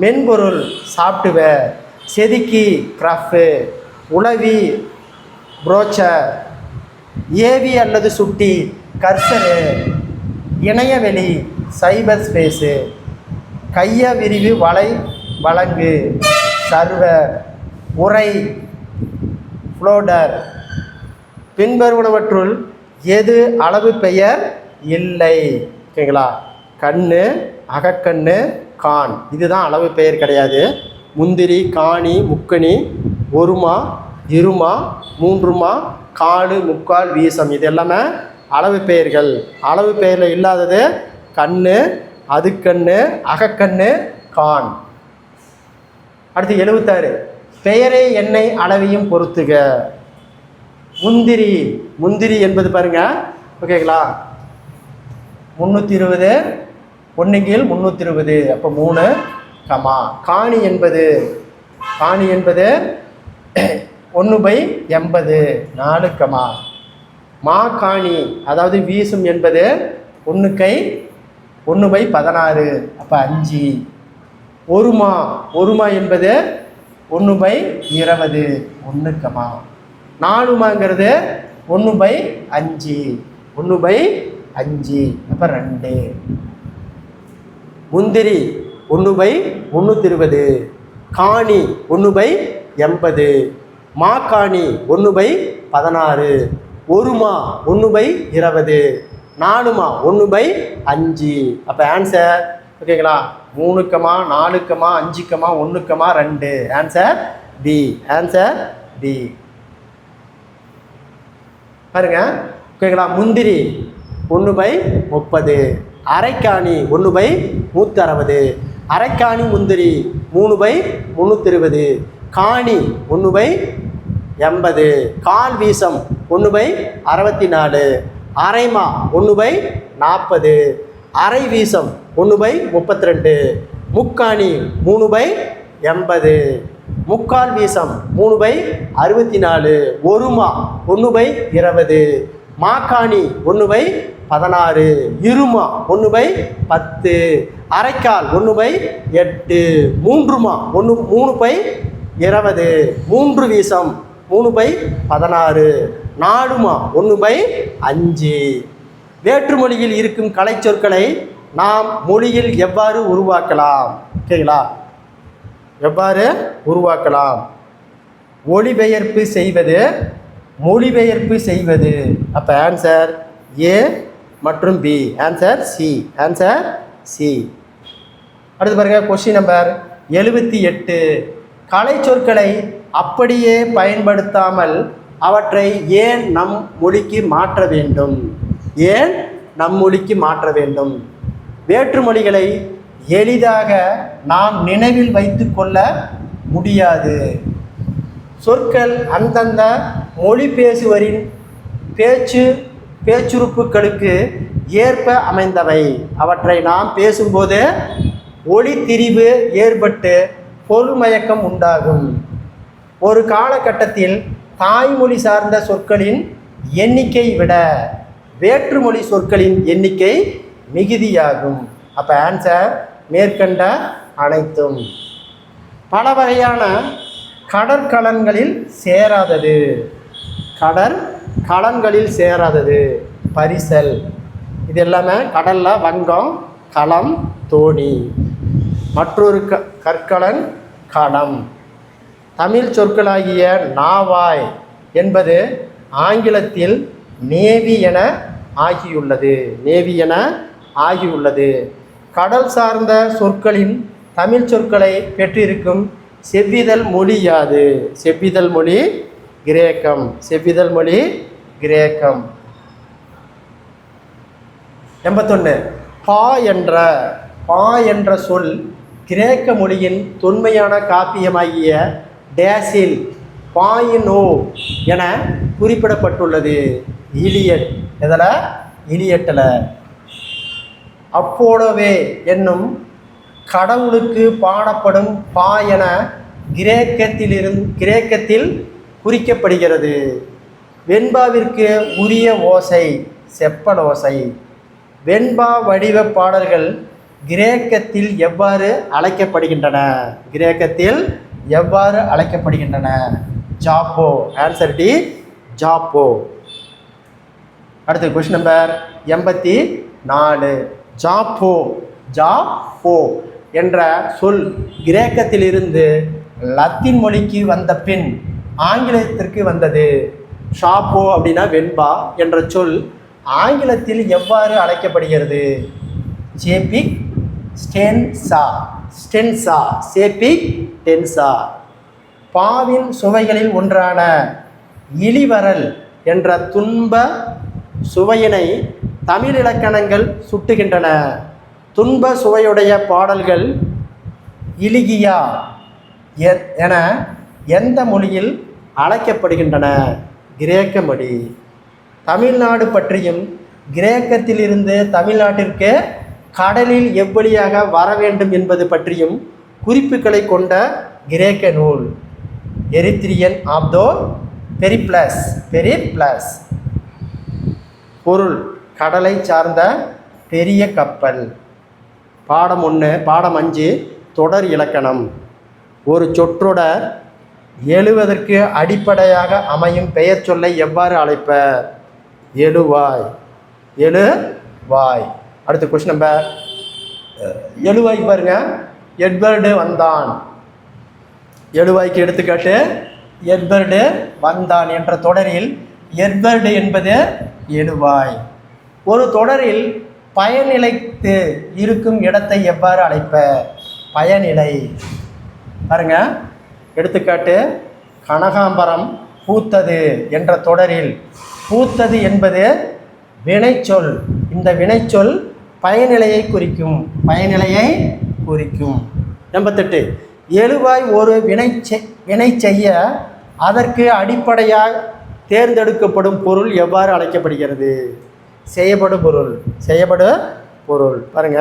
மென்பொருள் சாஃப்ட்வேர், செதுக்கி கிராஃப்ட், உளவி புரோச்சர், ஏவி அல்லது சுட்டி கர்சரு, இணையவெளி சைபர் ஸ்பேஸு, கைய விரிவு வழங்கு சர்வர், உரை ஃப்ளோடர். பின்வருவனவற்றுள் எது அளவு பெயர் இல்லை? ஓகேங்களா. கண்ணு, அகக்கண்ணு, கான் இதுதான் அளவு பெயர் கிடையாது. முந்திரி, காணி, முக்கணி, ஒருமா, இருமா, மூன்றுமா, காடு, முக்கால், வீசம். இது எல்லாமே அளவு பெயர்கள். அளவு பெயரில் இல்லாதது கண்ணு, அதுக்கண்ணு, அகக்கண்ணு, கான். அடுத்து 76. பெயரை எண்ணெய் அளவையும் பொறுத்துக. முந்திரி, முந்திரி என்பது பாருங்க, ஓகேங்களா, 320, 1 320, அப்போ 3 கமா. காணி என்பது 1/80, 4 கமா. மா காணி அதாவது வீசும் என்பது 1/16, அப்போ 5. ஒருமா என்பது 1/20, 1 கமா. 4மாங்கிறது 1/5, 1/5, அப்போ 2. முந்திரி 1/320, காணி 1/80, மாக்காணி 1/16, ஒருமா 1/20, 4மா 1/5. அப்போ ஆன்சர் ஓகேங்களா, 3 comma, 4 comma, 5 comma, 1 comma, 2. Answer B. Answer B பாருங்க, ஓகேங்களா. முந்திரி 1/30, அரைக்காணி 1/160, அரைக்காணி முந்திரி 3/320, காணி 1/80, கால் வீசம் 1/64, அரைமா 1/40, அரை வீசம் 1/32, முக்காணி 3/80, முக்கால் வீசம் 3/64, ஒருமா 1/20, மாக்காணி 1/16, இருமா 1/10, அரைக்கால் 1/8, மூன்றுமா 3/20, மூன்று வீசம் 3/16, 4மா 1/5. வேற்றுமொழியில் இருக்கும் கலைச்சொற்களை நாம் மொழியில் எவ்வாறு உருவாக்கலாம்? ஓகேங்களா, எவ்வாறு உருவாக்கலாம்? ஒளிபெயர்ப்பு செய்வது, மொழிபெயர்ப்பு செய்வது. அப்போ ஆன்சர் ஏ மற்றும் பி. Answer C. Answer C. அடுத்து பாருங்க, கொஸ்டின் நம்பர் 78. கலைச்சொற்களை அப்படியே பயன்படுத்தாமல் அவற்றை ஏன் நம் மொழிக்கு மாற்ற வேண்டும்? ஏன் நம் மொழிக்கு மாற்ற வேண்டும்? வேற்றுமொழிகளை எளிதாக நாம் நினைவில் வைத்து கொள்ள முடியாது. சொற்கள் அந்தந்த மொழி பேசுவரின் பேச்சுறுப்புகளுக்கு ஏற்ப அமைந்தவை. அவற்றை நாம் பேசும்போது ஒளி திரிவு ஏற்பட்டு பொருள்மயக்கம் உண்டாகும். ஒரு காலகட்டத்தில் தாய்மொழி சார்ந்த சொற்களின் எண்ணிக்கை விட வேற்றுமொழி சொற்களின் எண்ணிக்கை மிகுதியாகும். அப்போ ஆன்சர் மேற்கண்ட அனைத்தும். பல வகையான கடற்கலன்களில் சேராதது. கடற்கலன்களில் சேராதது பரிசல். இது எல்லாமே கடலில் வங்கம், களம், தோணி. மற்றொரு கற்கலன் களம். தமிழ் சொற்களாகிய நாவாய் என்பது ஆங்கிலத்தில் நேவி என ஆகியுள்ளது. கடல் சார்ந்த சொற்களின் தமிழ் சொற்களை பெற்றிருக்கும் செவ்விதழ் மொழி யாது? செவ்விதழ் மொழி கிரேக்கம். செவ்விதழ் மொழி கிரேக்கம். 81. பா என்ற சொல் கிரேக்க மொழியின் தொன்மையான காப்பியமாகிய டேஸில் பாயினோ என குறிப்பிடப்பட்டுள்ளது. இலியட். எதில்? இலியட்டில். அப்போலோவே என்னும் கடவுளுக்கு பாடப்படும் பா என கிரேக்கத்தில் குறிக்கப்படுகிறது. வெண்பாவிற்கு உரிய ஓசை செப்பல் ஓசை. வெண்பா வடிவ பாடல்கள் கிரேக்கத்தில் எவ்வாறு அழைக்கப்படுகின்றன? ஜாப்போ. Answer D. ஜாப்போ. அடுத்து கொஸ்டின் நம்பர் 84. ஜாப்போ என்ற சொல் கிரேக்கத்திலிருந்து லத்தீன் மொழிக்கு வந்த பின் ஆங்கிலத்திற்கு வந்தது. ஷாப்போ அப்படின்னா வெண்பா என்ற சொல் ஆங்கிலத்தில் எவ்வாறு அழைக்கப்படுகிறது? சேபிக், ஸ்டென்சா. சேபிக், டென்சா. பாவின் சுவைகளில் ஒன்றான இளிவரல் என்ற துன்ப சுவையினை தமிழ் இலக்கணங்கள் சுட்டுகின்றன. துன்ப சுவையுடைய பாடல்கள் இலிகியா என எந்த மொழியில் அழைக்கப்படுகின்றன? கிரேக்க மொழி. தமிழ்நாடு பற்றியும் கிரேக்கத்திலிருந்து தமிழ்நாட்டிற்கு கடலில் எவ்வழியாக வர வேண்டும் என்பது பற்றியும் குறிப்புகளை கொண்ட கிரேக்க நூல் எரித்ரியன் ஆஃப் த பெரிப்ளஸ். பொருள் கடலை சார்ந்த பெரிய கப்பல். பாடம் 1 பாடம் 5 தொடர் இலக்கணம். ஒரு சொற்றொடர் எழுவதற்கு அடிப்படையாக அமையும் பெயர் சொல்லை எவ்வாறு அழைப்பர்? எழுவாய். எழுவாய். அடுத்த கொஸ்டின் நம்பர் எழுவாய் பாருங்க. எட்வர்டு வந்தான். எழுவாய்க்கு எடுத்துக்காட்டு எட்வர்டு வந்தான் என்ற தொடரில் எட்வர்டு என்பது எழுவாய். ஒரு தொடரில் பயனிலைத்து இருக்கும் இடத்தை எவ்வாறு அழைப்பர்? பயனிலை. பாருங்க எடுத்துக்காட்டு கனகாம்பரம் பூத்தது என்ற தொடரில் பூத்தது என்பது வினைச்சொல். இந்த வினைச்சொல் பயனிலையை குறிக்கும். 88. எழுவாய் ஒரு வினை செய்ய அதற்கு அடிப்படையாக தேர்ந்தெடுக்கப்படும் பொருள் எவ்வாறு அழைக்கப்படுகிறது? செய்யப்படு பொருள். பாருங்க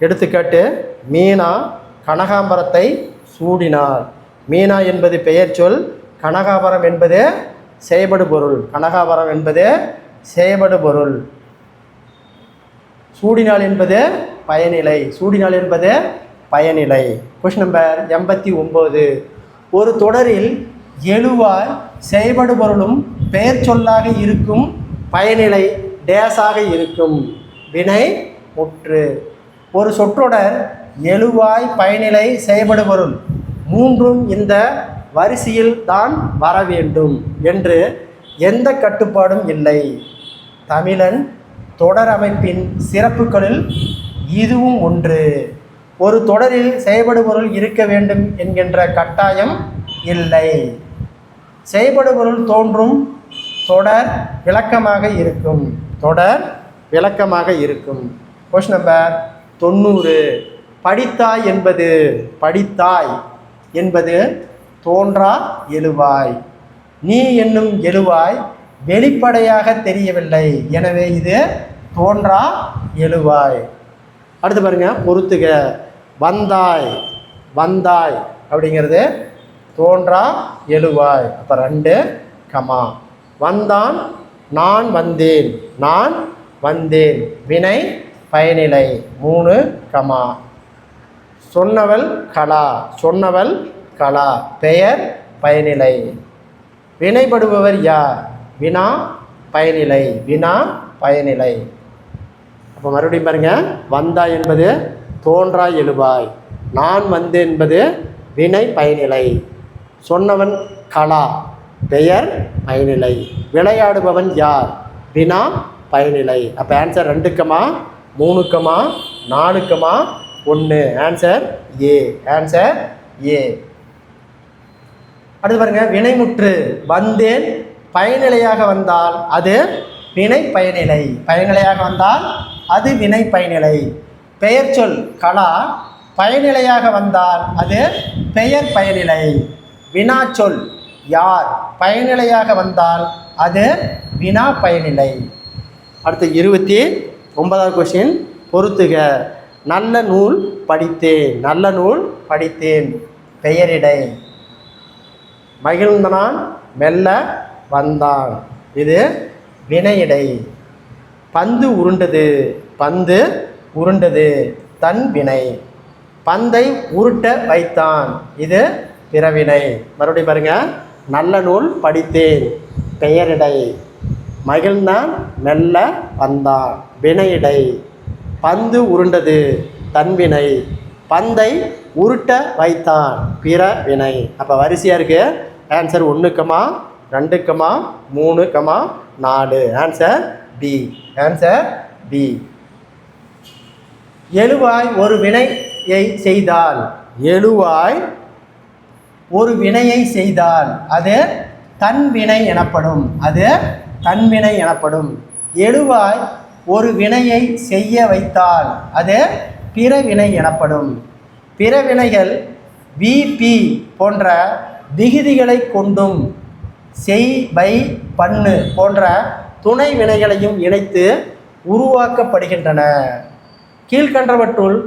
எடுத்துக்காட்டு மீனா கனகாம்பரத்தை சூடினார். மீனா என்பது பெயர் சொல், கனகாம்பரம் என்பது செய்யப்படு பொருள். சூடினாள் என்பது பயனிலை. Question number 89. ஒரு தொடரில் எழுவாய் செய்யப்படு பொருளும் பெயர் சொல்லாக இருக்கும் பயனிலை டேஸாக இருக்கும். வினை முற்று. ஒரு சொற்றொடர் எழுவாய் பயனிலை செய்யப்படு பொருள் மூன்றும் இந்த வரிசையில் தான் வர வேண்டும் என்று எந்த கட்டுப்பாடும் இல்லை. தமிழன் தொடர் அமைப்பின் சிறப்புகளில் இதுவும் ஒன்று. ஒரு தொடரில் செய்யப்படு பொருள் இருக்க வேண்டும் என்கின்ற கட்டாயம் இல்லை. செய்யப்படு பொருள் தோன்றும் தொடர் விளக்கமாக இருக்கும். Question number 90. படித்தாய் என்பது தோன்றா எழுவாய். நீ என்னும் எழுவாய் வெளிப்படையாக தெரியவில்லை, எனவே இது தோன்றா எழுவாய். அடுத்து பாருங்க பொறுத்துக. வந்தாய் அப்படிங்கிறது தோன்றா எழுவாய். அப்போ 2 கமா. வந்தான் நான் வந்தேன் வினை பயனிலை 3 கமா. சொன்னவள் கலா பெயர் பயனிலை. வினைப்படுபவர் யார்? வினா பயனிலை. அப்போ மறுபடியும் பாருங்க. வந்தாய் என்பது தோன்றா எழுவாய். நான் வந்தேன் என்பது வினை பயனிலை. சொன்னவன் கலா பெயர் பயனிலை. விளையாடுபவன் யார்? வினா பயனிலை. அப்போ answer 2 comma 3 comma 4 comma 1. Answer A. அடுத்து பாருங்க. வினைமுற்று. வந்தேன் பயனிலையாக வந்தால் அது வினை பயனிலை. பெயர் சொல் கலா பயனிலையாக வந்தால் அது பெயர் பயனிலை. வினாச்சொல் யார் பயனிலையாக வந்தால் அது வினா பயனிலை. அடுத்து 29வது கொஸ்டின். பொறுத்துக. நல்ல நூல் படித்தேன் பெயரிடை. மகிழ்ந்தான் மெல்ல வந்தான், இது வினையிடை. பந்து உருண்டது தன் வினை. பந்தை உருட்ட வைத்தான், இது பிறவினை. மறுபடியும் பாருங்க. நல்ல நூல் படித்தேன் பெயரிடை. மகிழ்ந்தான் மெல்ல வந்தான் வினையிடை. பந்து உருண்டது தன்வினை. பந்தை உருட்ட வைத்தான் பிற வினை. அப்போ வரிசையாக இருக்கு. Answer 1 comma 2 comma 3 comma 4. Answer B. எழுவாய் ஒரு வினையை செய்தால் எழுவாய் ஒரு வினையை செய்தால் அது தன்வினை எனப்படும். அது தன்வினை எனப்படும். எழுவாய் ஒரு வினையை செய்ய வைத்தால் அது பிறவினை எனப்படும். பிறவினைகள் விபி போன்ற விகுதிகளை கொண்டும் செய் வை பண்ணு போன்ற துணை வினைகளையும் இணைத்து உருவாக்கப்படுகின்றன. கீழ்கண்டவற்றுள்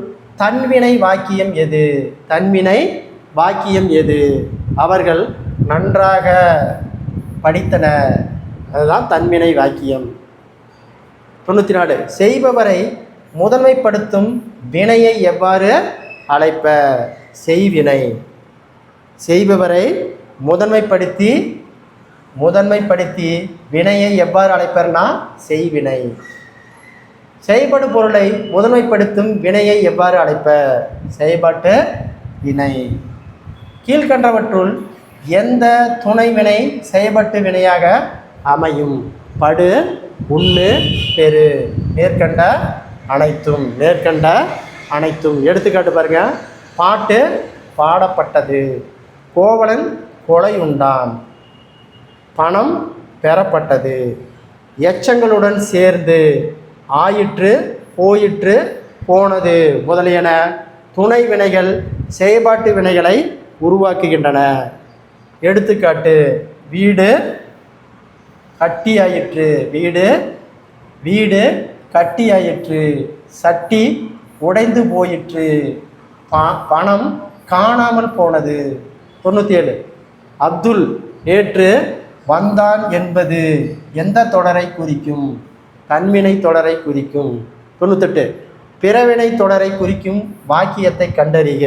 தன்வினை வாக்கியம் எது? தன்வினை வாக்கியம் எது? அவர்கள் நன்றாக படித்தனர். அதுதான் தன்வினை வாக்கியம். 94. செய்பவரை முதன்மைப்படுத்தும் வினையை எவ்வாறு அழைப்ப? செய்வினை. செய்பவரை முதன்மைப்படுத்தி வினையை எவ்வாறு அழைப்பர்னா செய்வினை. செயல்படு பொருளை முதன்மைப்படுத்தும் வினையை எவ்வாறு அழைப்ப? செயல்பாட்டு வினை. கீழ்கண்டவற்றுள் எந்த துணை வினை செயல்பாட்டு வினையாக அமையும்? படு, உண்ணு, பெரு. மேற்கண்ட அனைத்தும். எடுத்துக்காட்டு பாருங்க. பாட்டு பாடப்பட்டது. கோவலன் கொலை உண்டான். பணம் பெறப்பட்டது. எச்சங்களுடன் சேர்ந்து ஆயிற்று, போயிற்று, போனது முதலியன துணை வினைகள் செயல்பாட்டு வினைகளை உருவாக்குகின்றன. எடுத்துக்காட்டு: வீடு கட்டியாயிற்று. வீடு கட்டியாயிற்று. சட்டி உடைந்து போயிற்று. பணம் காணாமல் போனது. 97. அப்துல் நேற்று வந்தான் என்பது எந்த தொடரை குறிக்கும்? தன்வினை தொடரை குறிக்கும். 98. பிறவினை தொடரை குறிக்கும் வாக்கியத்தை கண்டறிக.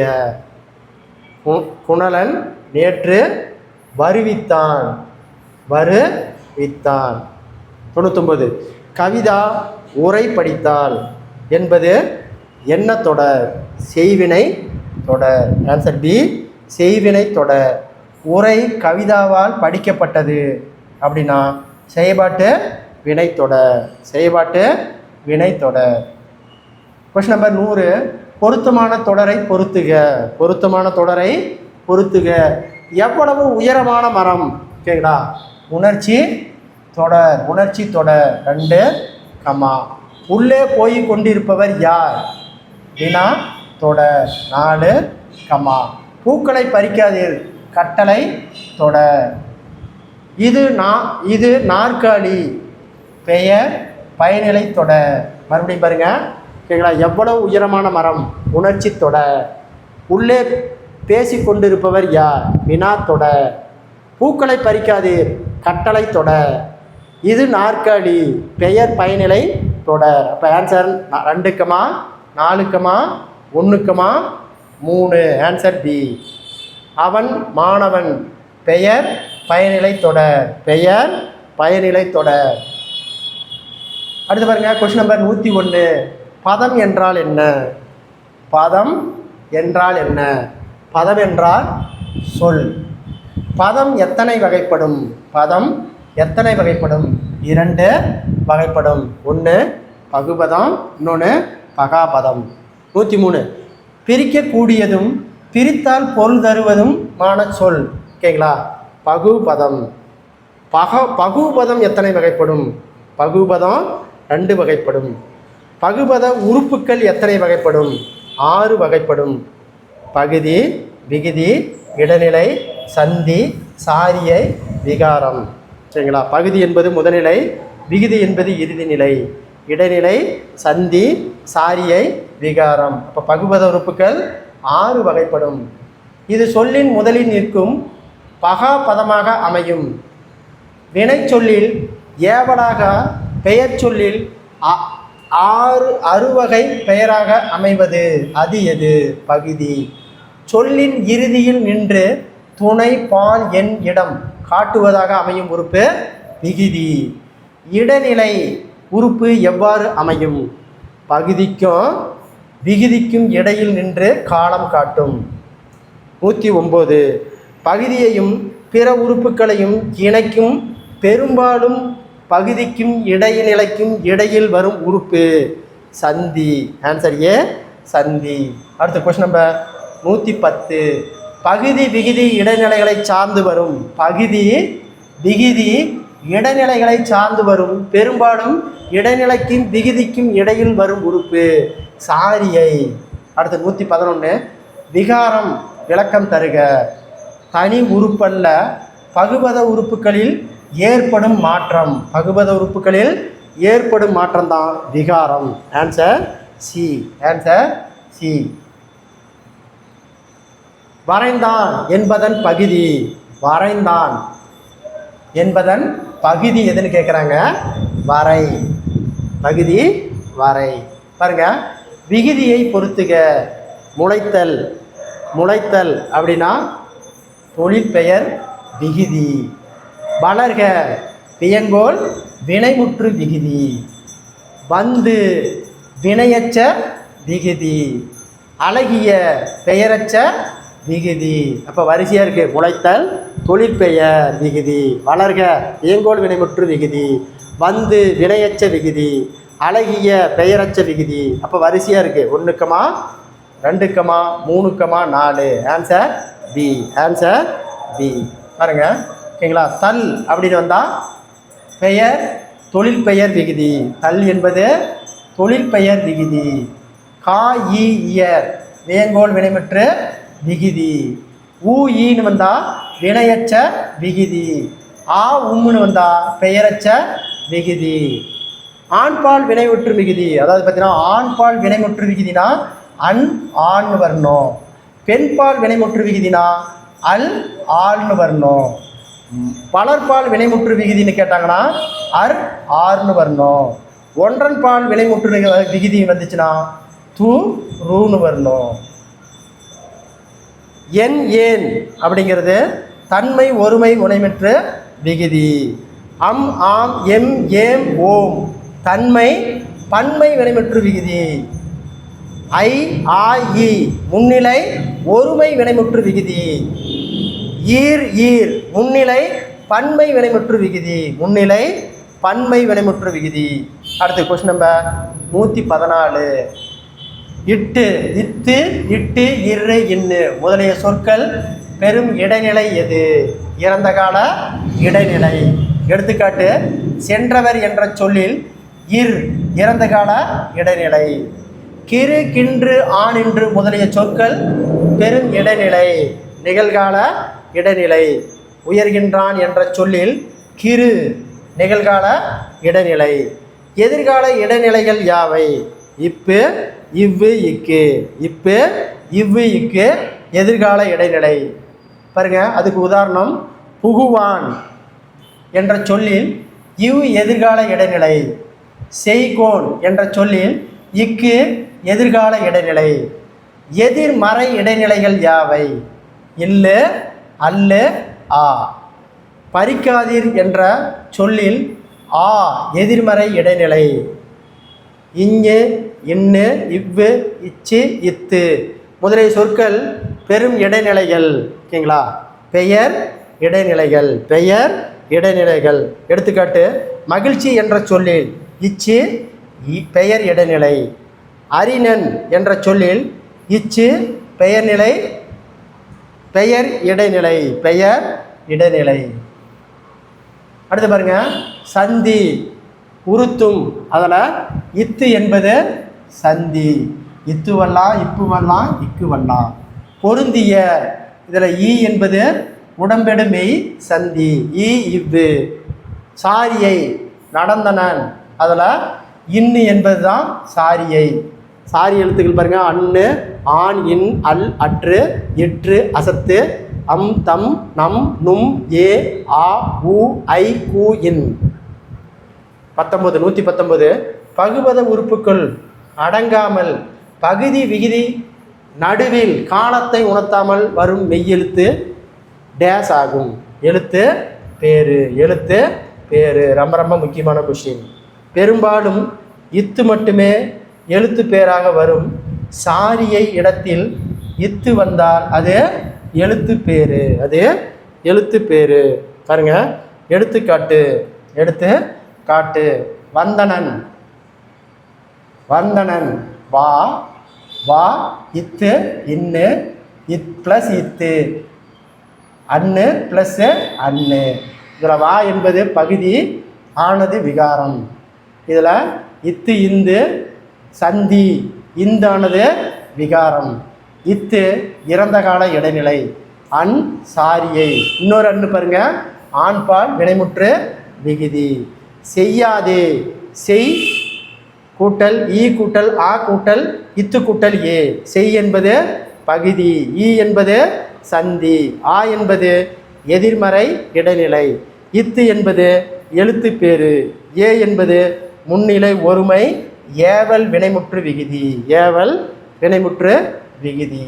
குணலன் நேற்று வருவித்தான். 99. கவிதா உரை படித்தாள் என்பது என்ன தொடர்? செய்வினை தொடர். ஆன்சர் பி, செய்வினை தொடர். உரை கவிதாவால் படிக்கப்பட்டது அப்படின்னா செயல்பாட்டு வினைத்தொடர். Question number 100. பொருத்தமான தொடரை பொருத்துக. எவ்வளவு உயரமான மரம்? ஓகேங்களா? உணர்ச்சி தொடர். 2, உள்ளே போய் கொண்டிருப்பவர் யார்? வினா தொடர். 4, பூக்களை பறிக்காதீர் கட்டளை தொடர். இது நாற்காலி பெயர் பயனிலை தொடர். மறுபடியும் பாருங்க. ஓகேங்களா? எவ்வளவு உயரமான மரம்? உணர்ச்சி தொடர். உள்ளே பேசி கொண்டிருப்பவர் யார்? வினா தொடர். பூக்களை பறிக்காதீர் கட்டளை தொடர். இது நாற்காலி பெயர் பயனிலை தொடர். அப்போ ஆன்சர் 2, 4, 1, 3. Answer B. அவன் மாணவன் பெயர் பயனிலை தொடர். அடுத்து பாருங்க. Question number 101. பதம் என்றால் என்ன? பதம் என்றால் சொல். பதம் எத்தனை வகைப்படும்? 2 வகைப்படும். 1 பகுபதம், இன்னொன்று பகாபதம். 103. பிரிக்கக்கூடியதும் பிரித்தால் பொருள் தருவதும் மான சொல். ஓகேங்களா? பகுபதம். பகுபதம் எத்தனை வகைப்படும்? பகுபதம் 2 வகைப்படும். பகுபத உறுப்புக்கள் எத்தனை வகைப்படும்? 6 வகைப்படும். பகுதி, விகுதி, இடைநிலை, சந்தி, சாரியை, விகாரம். சரிங்களா? பகுதி என்பது முதல்நிலை, விகுதி என்பது இறுதி நிலை, இடைநிலை, சந்தி, சாரியை, விகாரம். அப்போ பகுபத உறுப்புக்கள் 6 வகைப்படும். இது சொல்லின் முதலில் நிற்கும் பகாபதமாக அமையும். வினை சொல்லில் ஏவலாக பெயர் சொல்லில் அறுவகை பெயராக அமைவது அது எது? பகுதி. சொல்லின் இறுதியில் நின்று துணை பால் எண் இடம் காட்டுவதாக அமையும் உறுப்பு விகுதி. இடைநிலை உறுப்பு எவ்வாறு அமையும்? பகுதிக்கும் விகுதிக்கும் இடையில் நின்று காலம் காட்டும். 109. பகுதியையும் பிற உறுப்புகளையும் இணைக்கும் பெரும்பாலும் பகுதிக்கும் இடைநிலைக்கும் இடையில் வரும் உறுப்பு சந்தி. ஆன்சர் ஏ, சந்தி. அடுத்த கொஸ்டின் நம்பர் 110. பகுதி விகுதி இடைநிலைகளை சார்ந்து வரும். பகுதி விகுதி இடைநிலைகளை சார்ந்து வரும். பெரும்பாலும் இடைநிலைக்கும் விகுதிக்கும் இடையில் வரும் உறுப்பு சாரியை. அடுத்து 111. விகாரம் விளக்கம் தருக. தனி உறுப்பல்ல பகுபத உறுப்புகளில் ஏற்படும் மாற்றம். பகுபத உறுப்புகளில் ஏற்படும் மாற்றம் தான் விகாரம். Answer C. Answer C. வரைந்தான் என்பதன் பகுதி. வரைந்தான் என்பதன் பகுதி எதுன்னு கேட்குறாங்க? வரை. பகுதி வரை. பாருங்க, விகுதியை பொறுத்துக. முளைத்தல். முளைத்தல் அப்படின்னா தொழிற்பெயர் விகுதி. வளர்க வியங்கோல் வினைமுற்று விகுதி. வந்து வினையச்ச விகுதி. அழகிய பெயரச்ச விகுதி. அப்போ வரிசையாக இருக்குது. முளைத்தல் தொழிற்பெயர் விகுதி. வளர்க வியங்கோல் வினைமுற்று விகுதி. வந்து வினையச்ச விகுதி. அழகிய பெயரச்ச விகுதி. அப்போ வரிசையாக இருக்குது. 1, 2, 3, 4. Answer B. Answer B. பாருங்க, ஓகேங்களா? தல் அப்படின்னு வந்தால் பெயர் தொழிற்பெயர் விகுதி. தல் என்பது தொழிற்பெயர் விகுதி. கா ஈ இயர் வேங்கோல் வினைமுற்று விகுதி. ஊ ஈன்னு வந்தால் வினையச்ச விகுதி. ஆ உம்முன்னு வந்தால் பெயரச்ச விகுதி. ஆண்பால் வினைமுற்று விகுதி. அதாவது பார்த்தீங்கன்னா ஆண்பால் வினைமுற்று விகுதினா அன் ஆண்னு வரணும். பெண்பால் வினைமுற்று விகுதினா அல் ஆள்னு வரணும். பலர்பால் வினைமுற்று விகுதின்னு கேட்டாங்கன்னா அர் ஆர்னு வரணும். ஒன்றன் பால் வினைமுற்று விகுதி வந்துச்சுன்னா து ரூன்னு வரணும். என் ஏன் அப்படிங்கிறது தன்மை ஒருமை உனைமுற்று விகுதி. அம் ஆம் எம் ஏம் ஓம் தன்மை பன்மை வினைமுற்று விகுதி. ஐ ஆ இ முன்னிலை ஒருமை வினைமுற்று விகுதி. ஈர் ஈர் முன்னிலை பன்மை வினைமுற்று விகுதி. முன்னிலை பன்மை வினைமுற்று விகுதி. அடுத்து கொஸ்டின் நம்பர் 114. இட்டு இத்து இட்டு இரு இன்னு முதலிய சொற்கள் பெரும் இடைநிலை எது? இறந்த கால இடைநிலை. எடுத்துக்காட்டு, சென்றவர் என்ற சொல்லில் இர் இறந்த கால இடைநிலை. கிறு கின்று ஆனின்று முதலிய சொற்கள் பெரும் இடைநிலை நிகழ்கால இடைநிலை. உயர்கின்றான் என்ற சொல்லில் கிறு நிகழ்கால இடைநிலை. எதிர்கால இடைநிலைகள் யாவை? இப்பு இவ்வு இக்கு. இப்பு இவ்வு இக்கு எதிர்கால இடைநிலை. பாருங்க, அதுக்கு உதாரணம் புகுவான் என்ற சொல்லில் இவ் எதிர்கால இடைநிலை. செய்கோன் என்ற சொல்லில் இக்கு எதிர்கால இடைநிலை. எதிர்மறை இடைநிலைகள் யாவை? இல்லு அல்லு ஆ. பறிக்காதீர் என்ற சொல்லில் ஆ எதிர்மறை இடைநிலை. இஞ்சு இன்னு இவ்வு இச்சு இத்து முதலிய சொற்கள் பெரும் இடைநிலைகள். ஓகேங்களா? பெயர் இடைநிலைகள். பெயர் இடைநிலைகள். எடுத்துக்காட்டு, மகிழ்ச்சி என்ற சொல்லில் இச்சு பெயர் இடைநிலை. அறிஞன் என்ற சொல்லில் இச்சு பெயர்நிலை பெயர் இடைநிலை. பெயர் இடைநிலை. அடுத்து பாருங்க, சந்தி உருத்தும். அதில் இத்து என்பது சந்தி. இத்து வல்லாம் இப்பு வல்லாம் இக்கு வல்லாம். பொருந்திய இதில் ஈ என்பது உடம்பெடுமை சந்தி. ஈ இவ்வு. சாரியை நடந்தனன். அதில் இன்னு என்பது தான் சாரியை. சாரி எழுத்துக்கள் பாருங்கள், அன்னு ஆண் இன் அல் அற்று இற்று அசத்து அம் தம் நம் நும் ஏ ஆ உ ஐ கூ இன். 119. பகுபத உறுப்புக்குள் அடங்காமல் பகுதி விகுதி நடுவில் காலத்தை உணர்த்தாமல் வரும் மெய்யெழுத்து டேஸ் ஆகும். எழுத்து பேரு. எழுத்து பேரு ரொம்ப ரொம்ப முக்கியமான கொஸ்டின். பெரும்பாலும் இத்து மட்டுமே எழுத்து பேராக வரும். சாரியை இடத்தில் இத்து வந்தால் அது எழுத்து பேரு. அது எழுத்து பேரு. பாருங்க, எடுத்துக்காட்டு. எடுத்து காட்டு. வந்தனன். வந்தனன் வா வா இத்து இன்னு இத் ப்ளஸ் இத்து, அன்னு ப்ளஸ்ஸு அன்னு. இதில் வா என்பது பகுதி, ஆனது விகாரம். இதில் இத்து இந்து சந்தி, இந்தானது விகாரம். இத்து இறந்த கால இடைநிலை, அன் சாரியை. இன்னொரு அன்னு பாருங்க, ஆண்பால் வினைமுற்று விகுதி. செய்யாதே, செய் கூட்டல் ஈ கூட்டல் ஆ கூட்டல் இத்து கூட்டல் ஏ. செய் என்பது பகுதி, ஈ என்பது சந்தி, ஆ என்பது எதிர்மறை இடைநிலை, இத்து என்பது எழுத்து பேரு, ஏ என்பது முன்னிலை ஒருமை ஏவல் வினைமுற்று விகுதி. ஏவல் வினைமுற்று விகுதி.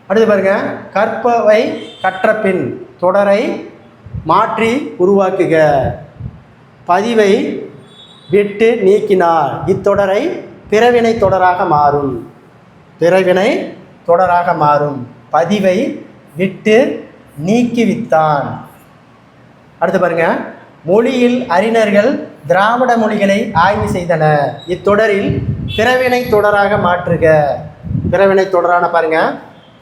அடுத்து பாருங்க, கற்பவை கற்ற பின் தொடரை மாற்றி உருவாக்குக. பதிவை விட்டு நீக்கினார், இத்தொடரை பிறவினை தொடராக மாறும். பிறவினை தொடராக மாறும். பதிவை விட்டு நீக்கிவித்தான். அடுத்து பாருங்க, மொழியில் அறிஞர்கள் திராவிட மொழிகளை ஆய்வு செய்தனர், இத்தொடரில் பிறவினை தொடராக மாற்றுக. பிறவினை தொடரான பாருங்க,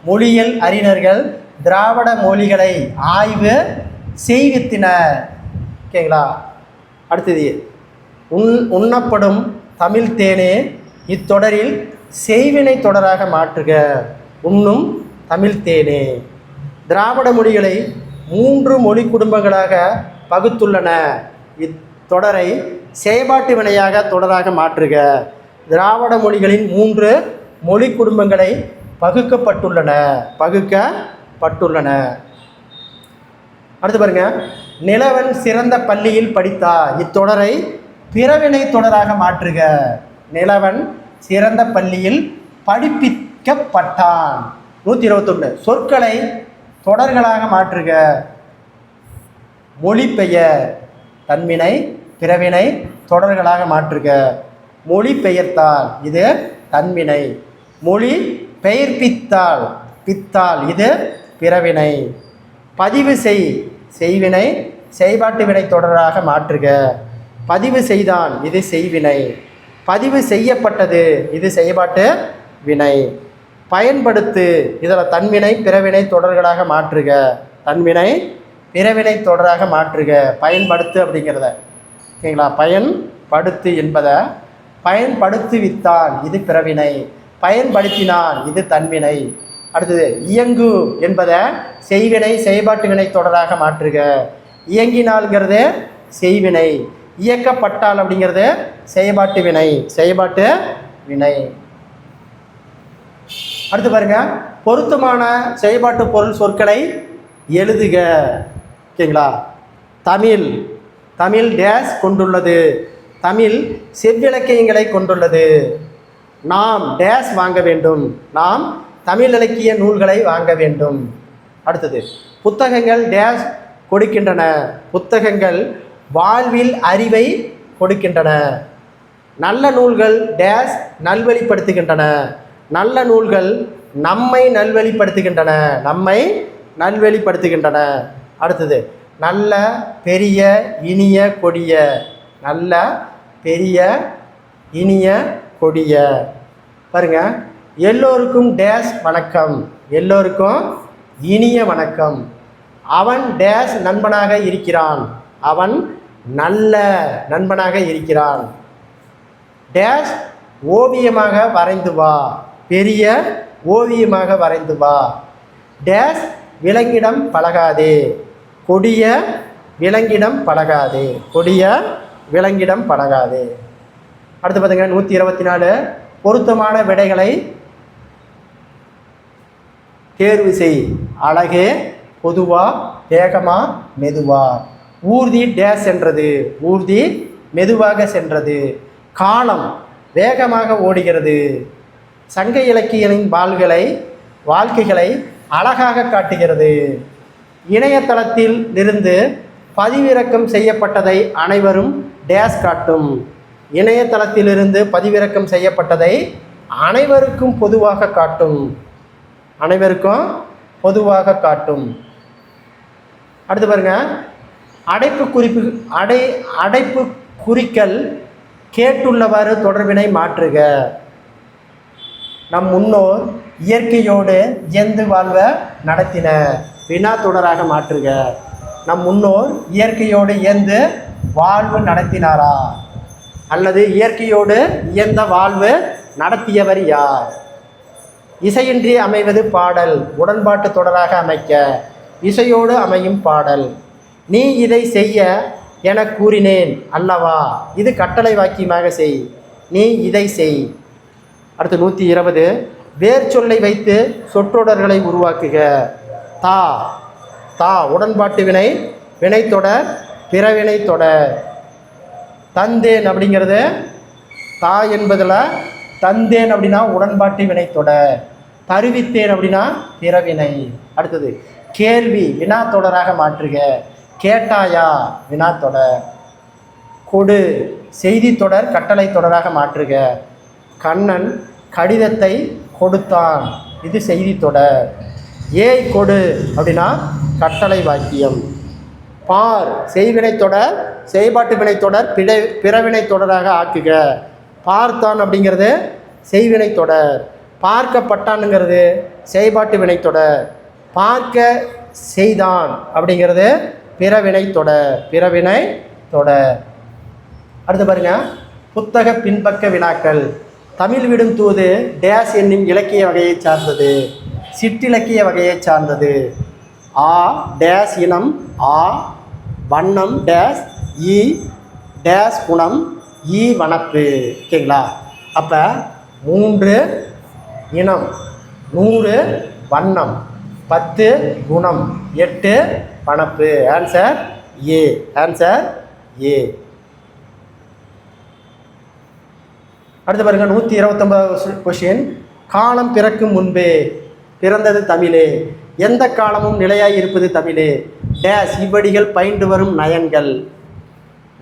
மொழியியல் அறிஞர்கள் திராவிட மொழிகளை ஆய்வு செய்வித்தனர். ஓகேங்களா? அடுத்தது, உண்ணப்படும் தமிழ் தேனே இத்தொடரில் செய்வினை தொடராக மாற்றுக. உண்ணும் தமிழ் தேனே. திராவிட மொழிகளை 3 மொழி குடும்பங்களாக பகுத்துள்ளன, இத்தொடரை செயற்பாட்டு வினையாக தொடராக மாற்றுக. திராவிட மொழிகளின் 3 மொழி குடும்பங்களை பகுக்கப்பட்டுள்ளன. அடுத்து பாருங்க, நிலவன் சிறந்த பள்ளியில் படித்தார், இத்தொடரை பிறவினை தொடராக மாற்றுக. நிலவன் சிறந்த பள்ளியில் படிப்பிக்கப்பட்டான். 121. சொற்களை தொடர்களாக மாற்றுக. மொழிபெயர் தன்வினை பிறவினை தொடர்களாக மாற்றுக. மொழி பெயர்த்தால், இது தன்வினை. மொழி பெயர்ப்பித்தால், பித்தால், இது பிறவினை. பதிவு செய் செய்வினை செயற்பாட்டு வினை தொடராக மாற்றுக. பதிவு செய்தான், இது செய்வினை. பதிவு செய்யப்பட்டது, இது செயற்பாட்டு வினை. பயன்படுத்து, இதில் தன்வினை பிறவினை தொடர்களாக மாற்றுக. தன்வினை பிறவினை தொடராக மாற்றுக. பயன்படுத்து அப்படிங்கிறத, ஓகேங்களா? பயன்படுத்து என்பதை பயன்படுத்துவித்தான், இது பிறவினை. பயன்படுத்தினான், இது தன்வினை. அடுத்தது, இயங்கு என்பதை செய்வினை செயற்பாட்டு வினை தொடராக மாற்றுக. இயங்கினால்ங்கிறது செய்வினை, இயக்கப்பட்டால் அப்படிங்கிறது செயற்பாட்டு வினை. செயற்பாட்டு வினை. அடுத்து பாருங்க, பொருத்தமான செயற்பாட்டு பொருள் சொற்களை எழுதுக. ஓகேங்களா? தமிழ், தமிழ் டேஸ் கொண்டுள்ளது, தமிழ் செவ்விலக்கியங்களை கொண்டுள்ளது. நாம் டேஸ் வாங்க வேண்டும், நாம் தமிழ் இலக்கிய நூல்களை வாங்க வேண்டும். அடுத்தது, புத்தகங்கள் டேஸ் கொடுக்கின்றன, புத்தகங்கள் வாழ்வில் அறிவை கொடுக்கின்றன. நல்ல நூல்கள் டேஸ் நல்வழிப்படுத்துகின்றன, நல்ல நூல்கள் நம்மை நல்வழிப்படுத்துகின்றன, நம்மை நல்வழிப்படுத்துகின்றன. அடுத்தது, நல்ல பெரிய இனிய கொடிய, நல்ல பெரிய இனிய கொடிய. பாருங்க, எல்லோருக்கும் டேஸ் வணக்கம், எல்லோருக்கும் இனிய வணக்கம். அவன் டேஸ் நண்பனாக இருக்கிறான், அவன் நல்ல நண்பனாக இருக்கிறான். டேஸ் ஓவியமாக வரைந்து வா, பெரிய ஓவியமாக வரைந்து வா. டேஸ் விலங்கிடம் பழகாதே, கொடிய விலங்கிடம் பழகாதே, கொடிய விலங்கிடம் பழகாதே. அடுத்து பார்த்துங்க, 124. பொருத்தமான விடைகளை தேர்வு செய். அழகே, பொதுவா, வேகமா, மெதுவா. ஊர்தி டேஸ் சென்றது, ஊர்தி மெதுவாக சென்றது. காலம் வேகமாக ஓடுகிறது. சங்க இலக்கியங்களின் வாழ்க்கைகளை அழகாக காட்டுகிறது. இணையதளத்தில் இருந்து பதிவிறக்கம் செய்யப்பட்டதை அனைவரும் டேஸ் காட்டும். இணையதளத்திலிருந்து பதிவிறக்கம் செய்யப்பட்டதை அனைவருக்கும் பொதுவாக காட்டும், அனைவருக்கும் பொதுவாக காட்டும். அடுத்து பாருங்க, அடைப்பு குறிக்கல் கேட்டுள்ளவாறு தொடர்பினை மாற்றுக. நம் முன்னோர் இயற்கையோடு இயந்து வாழ்வ நடத்தின. வினா தொடராக மாற்றுக. நம் முன்னோர் இயற்கையோடு இயந்து வாழ்வு நடத்தினாரா அல்லது இயற்கையோடு இயந்த வாழ்வு நடத்தியவர் யார்? இசையின்றி அமைவது பாடல். உடன்பாட்டு தொடராக அமைக்க. இசையோடு அமையும் பாடல். நீ இதை செய்ய என கூறினேன் அல்லவா, இது கட்டளை வாக்கியமாக செய். நீ இதை செய். அடுத்து 120. வேர் சொல்லை வைத்து சொற்றொடர்களை உருவாக்குக. தா தா உடன்பாட்டு வினை, வினைத்தொடர், பிறவினை தொடர். தந்தேன் அப்படிங்கிறது தா என்பதில் தந்தேன் அப்படின்னா உடன்பாட்டு வினைத்தொடர். தருவித்தேன் அப்படின்னா பிறவினை. அடுத்தது கேள்வி வினா தொடராக மாற்றுக. கேட்டாயா வினாத்தொடர். கொடு செய்தி தொடர் கட்டளை தொடராக மாற்றுக. கண்ணன் கடிதத்தை கொடுத்தான், இது செய்தி தொடர். ஏய் கொடு அப்படின்னா கட்டளை வாக்கியம். பார் செய்வினை தொடர் செய்பாட்டு வினை தொடர் பிறவினை தொடராக ஆக்குக. பார்த்தான் அப்படிங்கிறது செய்வினை தொடர். பார்க்கப்பட்டானுங்கிறது செய்பாட்டு வினை தொடர். பார்க்க செய்தான் அப்படிங்கிறது பிறவினை தொடர் பிறவினை தொடர். அடுத்து பாருங்க, புத்தக பின்பக்க வினாக்கள். தமிழ் விடும் தூது டேஸ் என்னும் இலக்கிய வகையை சார்ந்தது. சிற்றிலக்கிய வகையை சார்ந்தது. ஆ டேஸ் இனம் ஆ வண்ணம் டேஸ் ஈ டேஸ் குணம் ஈ வனப்பு. ஓகேங்களா? அப்போ 3 இனம், 100 வண்ணம், 10 குணம், 8 வனப்பு. Answer A. Answer A. அடுத்து பாருங்கள் 129 கொஷின். காலம் பிறக்கும் முன்பே பிறந்தது தமிழே. எந்த காலமும் நிலையாய் இருப்பது தமிழே. டேஸ் இவ்வடிகள் பயின்று வரும் நயங்கள்.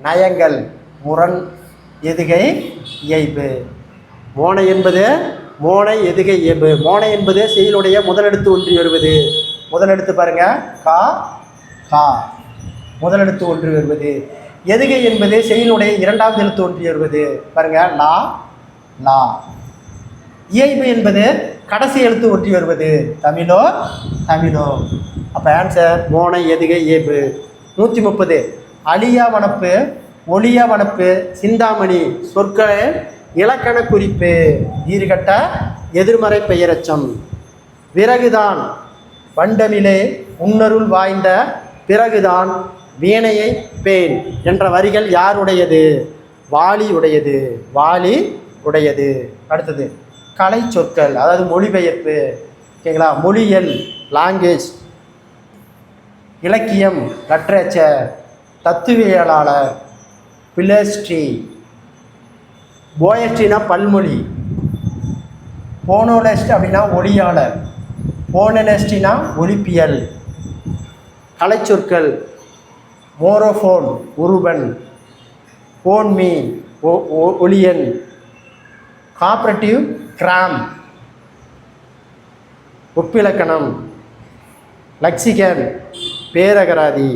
நயங்கள் முரண் எதுகை இயைபு. மோனை என்பது மோனை எதுகை இயைபு. மோனை என்பது செயலுடைய முதலெடுத்து ஒன்றி வருவது. முதலெடுத்து பாருங்க கா கா முதலெடுத்து ஒன்றி வருவது. எதுகை என்பது செயலுடைய இரண்டாவது எழுத்து ஒன்றி வருவது. பாருங்க லா லா. இயைபு என்பது கடைசி எழுத்து ஒன்றி வருவது. தமிழோ தமிழோ. அப்போ ஆன்சர் மோனை எதுகை இயைபு. 130. அழியா வனப்பு ஒளியா வனப்பு சிந்தாமணி சொற்களின் இலக்கண குறிப்பு. ஈறுகட்ட எதிர்மறை பெயரச்சம். விறகுதான் வண்டமிலே உன்னருள் வாய்ந்த பிறகுதான் வீணையை பேன் என்ற வரிகள் யாருடையது? வாலி உடையது. வாலி உடையது. அடுத்தது கலை சொற்கள், அதாவது மொழிபெயர்ப்பு. ஓகேங்களா? மொழியல் லாங்குவேஜ். இலக்கியம் லிட்ரேச்சர். தத்துவியலாளர் பிலஸ்ட்ரி. போயஸ்ட்ரினா பல்மொழி. போனோலஸ்ட் அப்படின்னா ஒளியாளர். போனலஸ்டினா ஒலிப்பியல். கலைச்சொற்கள் மோரோஃபோன் உருவன். போன்மி ஒளியன். Cooperative gram. ஒப்பிலக்கணம் லக்சிகன் பேரகராதி.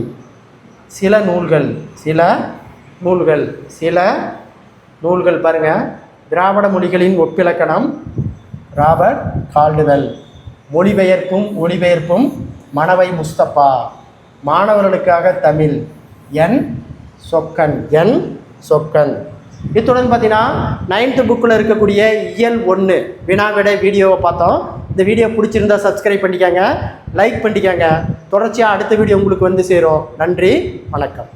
சில நூல்கள் சில நூல்கள் சில நூல்கள் பாருங்கள். திராவிட மொழிகளின் ஒப்பிலக்கணம் ராபர்ட் கால்டுவெல். மொழிபெயர்ப்பும் ஒளிபெயர்ப்பும் மணவை முஸ்தபா. மாணவர்களுக்காக தமிழ் என் சொக்கன். என் சொக்கன். இத்துடன் பார்த்தீங்கன்னா 9th புக்கில் இருக்கக்கூடிய இயல் 1 வினாவிடை வீடியோவை பார்த்தோம். இந்த வீடியோ பிடிச்சிருந்தால் சப்ஸ்கிரைப் பண்ணிக்கோங்க, லைக் பண்ணிக்கோங்க. தொடர்ச்சியாக அடுத்த வீடியோ உங்களுக்கு வந்து சேரும். நன்றி, வணக்கம்.